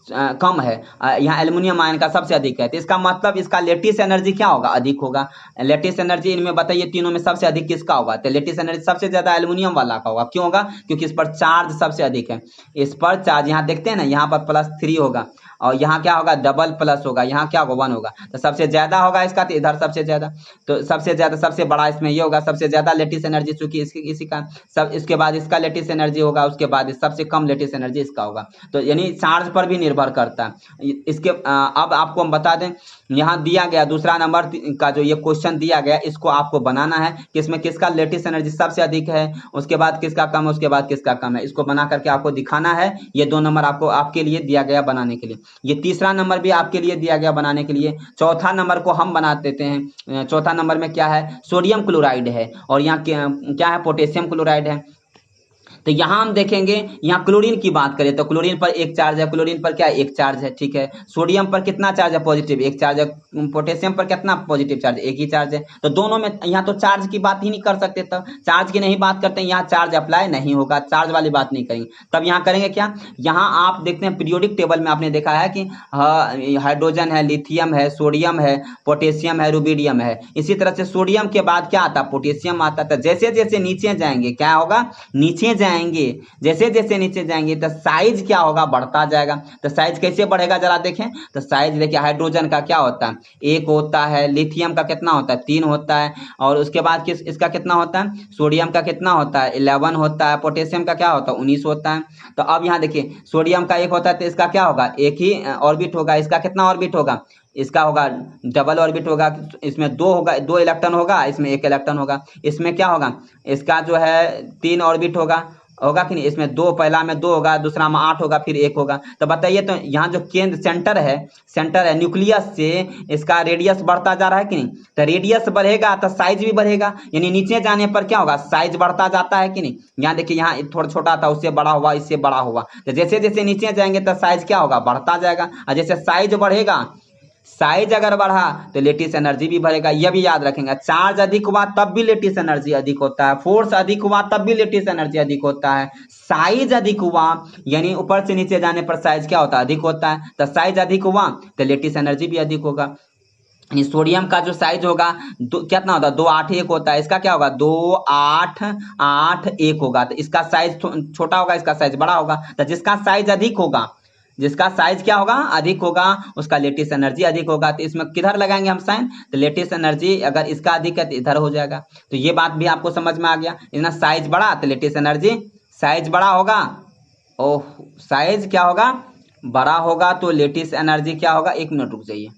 कम है, यहाँ एल्युमिनियम आयन का सबसे अधिक है, तो इसका मतलब इसका लेटिस एनर्जी क्या होगा, अधिक होगा। लेटिस एनर्जी इनमें बताइए तीनों में सबसे अधिक किसका होगा, तो लेटिस एनर्जी सबसे ज्यादा एल्युमिनियम वाला का होगा। क्यों होगा, क्योंकि इस पर चार्ज सबसे अधिक है। इस पर चार्ज यहाँ देखते हैं ना, यहाँ पर +3 होगा और यहाँ क्या होगा, डबल प्लस होगा, यहाँ क्या होगा 1 होगा, तो सबसे ज्यादा होगा इसका, तो इधर सबसे ज्यादा, तो सबसे ज्यादा सबसे बड़ा इसमें ये होगा, सबसे ज्यादा लेटिस एनर्जी, चूंकि इसी का सब, इसके बाद इसका लेटिस एनर्जी होगा, उसके बाद सबसे कम लेटिस एनर्जी इसका होगा। तो यानी चार्ज पर भी निर्भर करता है। इसके अब आपको हम बता दें, यहाँ दिया गया दूसरा नंबर का जो ये क्वेश्चन दिया गया, इसको आपको बनाना है कि इसमें किसका लेटिस एनर्जी सबसे अधिक है, उसके बाद किसका कम है, उसके बाद किसका कम है, इसको बना करके आपको दिखाना है। ये 2 नंबर आपको आपके लिए दिया गया बनाने के लिए, ये तीसरा नंबर भी आपके लिए दिया गया बनाने के लिए। चौथा नंबर को हम बना देते हैं। चौथा नंबर में क्या है, सोडियम क्लोराइड है, और यहाँ क्या है, पोटेशियम क्लोराइड है। तो यहाँ हम देखेंगे, यहाँ क्लोरीन की बात करें तो क्लोरीन पर एक चार्ज है, क्लोरीन पर क्या है, एक चार्ज है, ठीक है। सोडियम पर कितना चार्ज है, पॉजिटिव, एक चार्ज है। पोटेशियम पर कितना पॉजिटिव चार्ज, एक ही चार्ज है। तो दोनों में यहाँ तो चार्ज की बात ही नहीं कर सकते, तब चार्ज की नहीं बात करते हैं, यहाँ चार्ज अप्लाई नहीं होगा, चार्ज वाली बात नहीं करेंगे। तब यहाँ करेंगे क्या, यहाँ आप देखते हैं पीरियोडिक टेबल में आपने देखा है कि हाइड्रोजन है, लिथियम है, सोडियम है, पोटेशियम है, रुबिडियम है। इसी तरह से सोडियम के बाद क्या आता है, पोटेशियम आता है। तो जैसे जैसे नीचे जाएंगे क्या होगा, नीचे जाएंगे, जैसे जैसे नीचे जाएंगे तो साइज क्या होगा, बढ़ता जाएगा। तो साइज कैसे बढ़ेगा जरा देखें, तो साइज देखिए, हाइड्रोजन का क्या होता है, 1 होता है, लिथियम का कितना होता है, 3 होता है, और उसके बाद इसका कितना होता है, सोडियम का कितना होता है, 11 होता है, पोटेशियम का क्या होता है, 19 होता है। तो अब यहाँ देखिए, सोडियम का 1 होता है, तो इसका क्या होगा, एक ही ऑर्बिट होगा, इसका कितना ऑर्बिट होगा, इसका होगा डबल ऑर्बिट होगा, इसमें 2 होगा, 2 इलेक्ट्रॉन होगा, इसमें 1 इलेक्ट्रॉन होगा। इसमें क्या होगा, इसका जो है 3 ऑर्बिट होगा कि नहीं, इसमें 2, पहला में 2 होगा, दूसरा में 8 होगा, फिर 1 होगा। तो बताइए, तो यहाँ जो केंद्र सेंटर है न्यूक्लियस से, इसका रेडियस बढ़ता जा रहा है कि नहीं, तो रेडियस बढ़ेगा तो साइज भी बढ़ेगा, यानी नीचे जाने पर क्या होगा, साइज बढ़ता जाता है कि नहीं। यहाँ देखिए, यहाँ थोड़ा छोटा था, उससे बड़ा हुआ, इससे बड़ा हुआ, तो जैसे जैसे नीचे जाएंगे तो साइज क्या होगा, बढ़ता जाएगा। और जैसे साइज बढ़ेगा, साइज अगर बढ़ा तो लेटिस एनर्जी भी बढ़ेगा, यह भी याद रखेंगे। चार्ज अधिक हुआ तब भी लेटिस एनर्जी अधिक होता है, फोर्स अधिक हुआ तब भी लेटिस एनर्जी अधिक होता है। साइज अधिक हुआ यानी ऊपर से नीचे जाने पर साइज क्या होता है, अधिक होता है। तो साइज अधिक हुआ तो लेटिस एनर्जी भी अधिक होगा। सोडियम का जो साइज होगा कितना होता है, 2 8 1 होता है, इसका क्या होगा, 2 8 8 1 होगा। तो इसका साइज छोटा होगा, इसका साइज बड़ा होगा। तो जिसका साइज अधिक होगा, जिसका साइज क्या होगा, अधिक होगा, उसका लेटिस एनर्जी अधिक होगा। तो इसमें किधर लगाएंगे हम साइन, तो लेटिस एनर्जी अगर इसका अधिक है तो इधर हो जाएगा। तो ये बात भी आपको समझ में आ गया। इतना साइज बड़ा तो लेटिस एनर्जी, साइज बड़ा होगा, ओह साइज क्या होगा, बड़ा होगा, तो लेटिस एनर्जी क्या होगा, 1 मिनट रुक जाइए,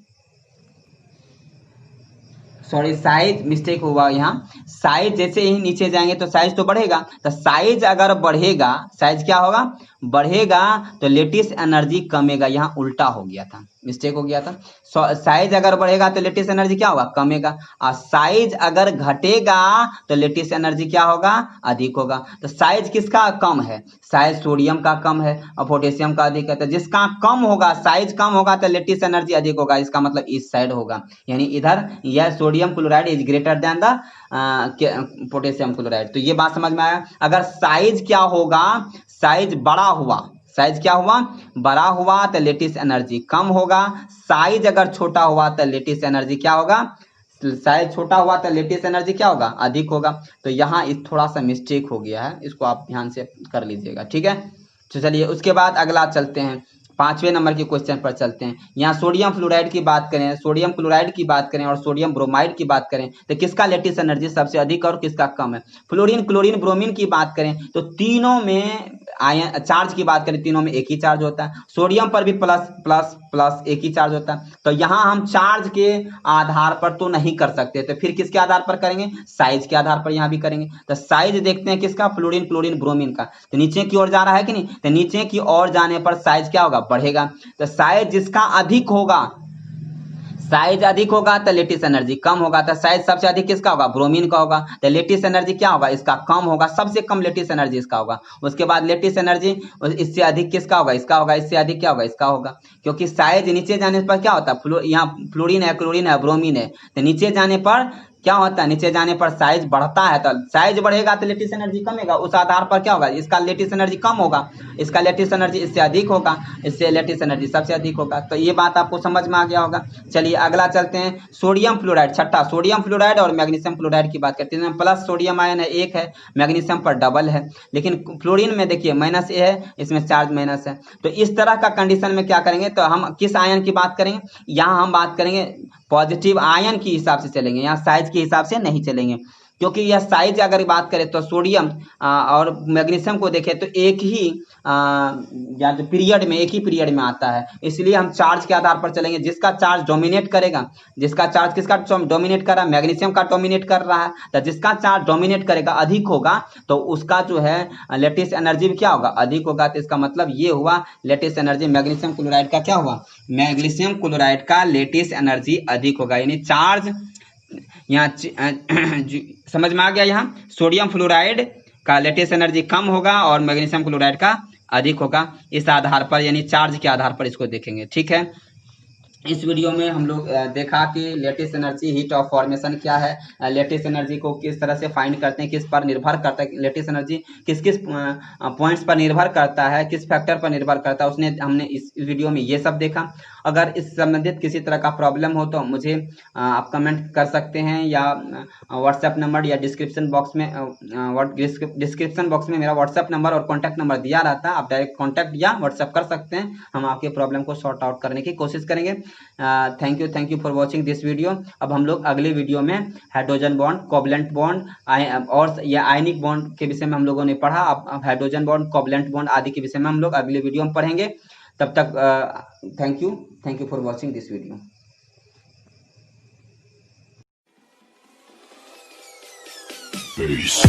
सॉरी साइज मिस्टेक हुआ यहाँ। साइज जैसे ही नीचे जाएंगे तो साइज तो बढ़ेगा, तो साइज अगर बढ़ेगा, साइज क्या होगा, बढ़ेगा, तो लेटिस एनर्जी कमेगा। यहाँ उल्टा हो गया था, मिस्टेक हो गया था। साइज अगर बढ़ेगा तो लेटिस एनर्जी क्या होगा, कमेगा, और साइज अगर घटेगा तो लेटिस एनर्जी क्या होगा, अधिक होगा। तो साइज किसका कम है, साइज सोडियम का कम है और पोटेशियम का अधिक है। तो जिसका कम होगा, साइज कम होगा, तो लेटिस एनर्जी अधिक होगा। इसका मतलब इस साइड होगा, यानी इधर यह sodium chloride is greater than the potassium chloride. तो ये बात समझ में आया। अगर साइज क्या होगा, साइज बड़ा हुआ, साइज क्या हुआ, बड़ा हुआ, तो लेटिस एनर्जी कम होगा। साइज अगर छोटा हुआ तो लेटिस एनर्जी क्या होगा, साइज छोटा हुआ तो लेटिस एनर्जी क्या होगा, अधिक होगा। तो यहाँ इस थोड़ा सा मिस्टेक हो गया है, इसको आप ध्यान से कर लीजिएगा, ठीक है। तो चलिए उसके बाद अगला चलते हैं, 5वें नंबर के क्वेश्चन पर चलते हैं। यहाँ सोडियम फ्लोराइड की बात करें, सोडियम क्लोराइड की बात करें और सोडियम ब्रोमाइड की बात करें तो किसका लेटिस एनर्जी सबसे अधिक और किसका कम है। फ्लोरीन, क्लोरीन, ब्रोमीन की बात करें तो तीनों में आयन चार्ज की बात करें तीनों में एक ही चार्ज होता है, सोडियम पर भी प्लस प्लस प्लस एक ही चार्ज होता है। तो यहाँ हम चार्ज के आधार पर तो नहीं कर सकते, तो फिर किसके आधार पर करेंगे, साइज के आधार पर यहाँ भी करेंगे। तो साइज देखते हैं किसका, फ्लोरीन क्लोरीन ब्रोमीन का। तो नीचे की ओर जा रहा है कि नहीं, तो नीचे की ओर जाने पर साइज क्या होगा, बढ़ेगा। तो साइज जिसका अधिक होगा, साइज अधिक होगा तो लेटिस एनर्जी कम होगा। तो साइज सबसे अधिक किसका होगा, ब्रोमीन का होगा। तो लेटिस एनर्जी क्या होगा, इसका कम होगा, सबसे कम लेटिस एनर्जी इसका होगा। उसके बाद लेटिस एनर्जी इससे अधिक किसका होगा, इसका होगा, इससे अधिक क्या होगा, इसका होगा। क्योंकि साइज नीचे जाने पर क्या होता है, यहाँ फ्लोरीन है, क्लोरीन है, ब्रोमीन है, तो नीचे जाने पर क्या होता है, नीचे जाने पर साइज बढ़ता है। तो साइज बढ़ेगा तो लेटिस एनर्जी कमेगा, उस आधार पर क्या होगा, इसका लेटिस एनर्जी कम होगा, इसका लेटिस एनर्जी इससे अधिक होगा, इससे लेटिस एनर्जी सबसे अधिक होगा। तो ये बात आपको समझ में आ गया होगा। चलिए अगला चलते हैं, सोडियम फ्लोराइड, छठा सोडियम फ्लोराइड और मैग्नीशियम फ्लोराइड की बात करते हैं। प्लस सोडियम आयन है एक है, मैग्नीशियम पर डबल है, लेकिन फ्लोरीन में देखिए माइनस ए है, इसमें चार्ज माइनस है। तो इस तरह का कंडीशन में क्या करेंगे, तो हम किस आयन की बात करेंगे, यहाँ हम बात करेंगे पॉजिटिव आयन की हिसाब से चलेंगे, यहाँ साइज के हिसाब से नहीं चलेंगे। क्योंकि यह साइज अगर बात करें तो सोडियम और मैग्नीशियम को देखें तो एक ही या तो पीरियड में, एक ही पीरियड में आता है, इसलिए हम चार्ज के आधार पर चलेंगे। जिसका चार्ज डोमिनेट करेगा, जिसका चार्ज किसका डोमिनेट कर रहा है, मैग्नीशियम का डोमिनेट कर रहा है, तो जिसका चार्ज डोमिनेट करेगा, अधिक होगा, तो उसका जो है लेटिस एनर्जी भी क्या होगा, अधिक होगा। तो इसका मतलब ये हुआ लेटिस एनर्जी मैग्नीशियम क्लोराइड का क्या हुआ, मैग्नीशियम क्लोराइड का लेटिस एनर्जी अधिक होगा। यानी चार्ज यहाँ समझ में आ गया, यहाँ सोडियम फ्लोराइड का लेटिस एनर्जी कम होगा और मैग्नीशियम क्लोराइड का अधिक होगा। इस आधार पर यानी चार्ज के आधार पर इसको देखेंगे, ठीक है। इस वीडियो में हम लोग देखा कि lattice energy heat of formation क्या है, लेटिस एनर्जी को किस तरह से फाइंड करते हैं, किस पर निर्भर करता है, लेटिस एनर्जी किस किस पॉइंट्स पर निर्भर करता है, किस फैक्टर पर निर्भर करता है, हमने इस वीडियो में ये सब देखा। अगर इस संबंधित किसी तरह का प्रॉब्लम हो तो मुझे आप कमेंट कर सकते हैं, या व्हाट्सएप नंबर या डिस्क्रिप्शन बॉक्स में मेरा व्हाट्सएप नंबर और कॉन्टैक्ट नंबर दिया रहता है, आप डायरेक्ट कॉन्टैक्ट या व्हाट्सएप कर सकते हैं, हम आपके प्रॉब्लम को सॉर्ट आउट करने की कोशिश करेंगे। Thank you for watching this video. अब हम लोग अगले वीडियो में हाइड्रोजन बॉन्ड, कोवलेंट बॉन्ड और या आयनिक बॉन्ड के विषय में हम लोगों ने पढ़ा। अब हाइड्रोजन बॉन्ड, कोवलेंट बॉन्ड आदि के विषय में हम लोग अगले वीडियो में पढ़ेंगे। तब तक thank you for watching this video. Peace.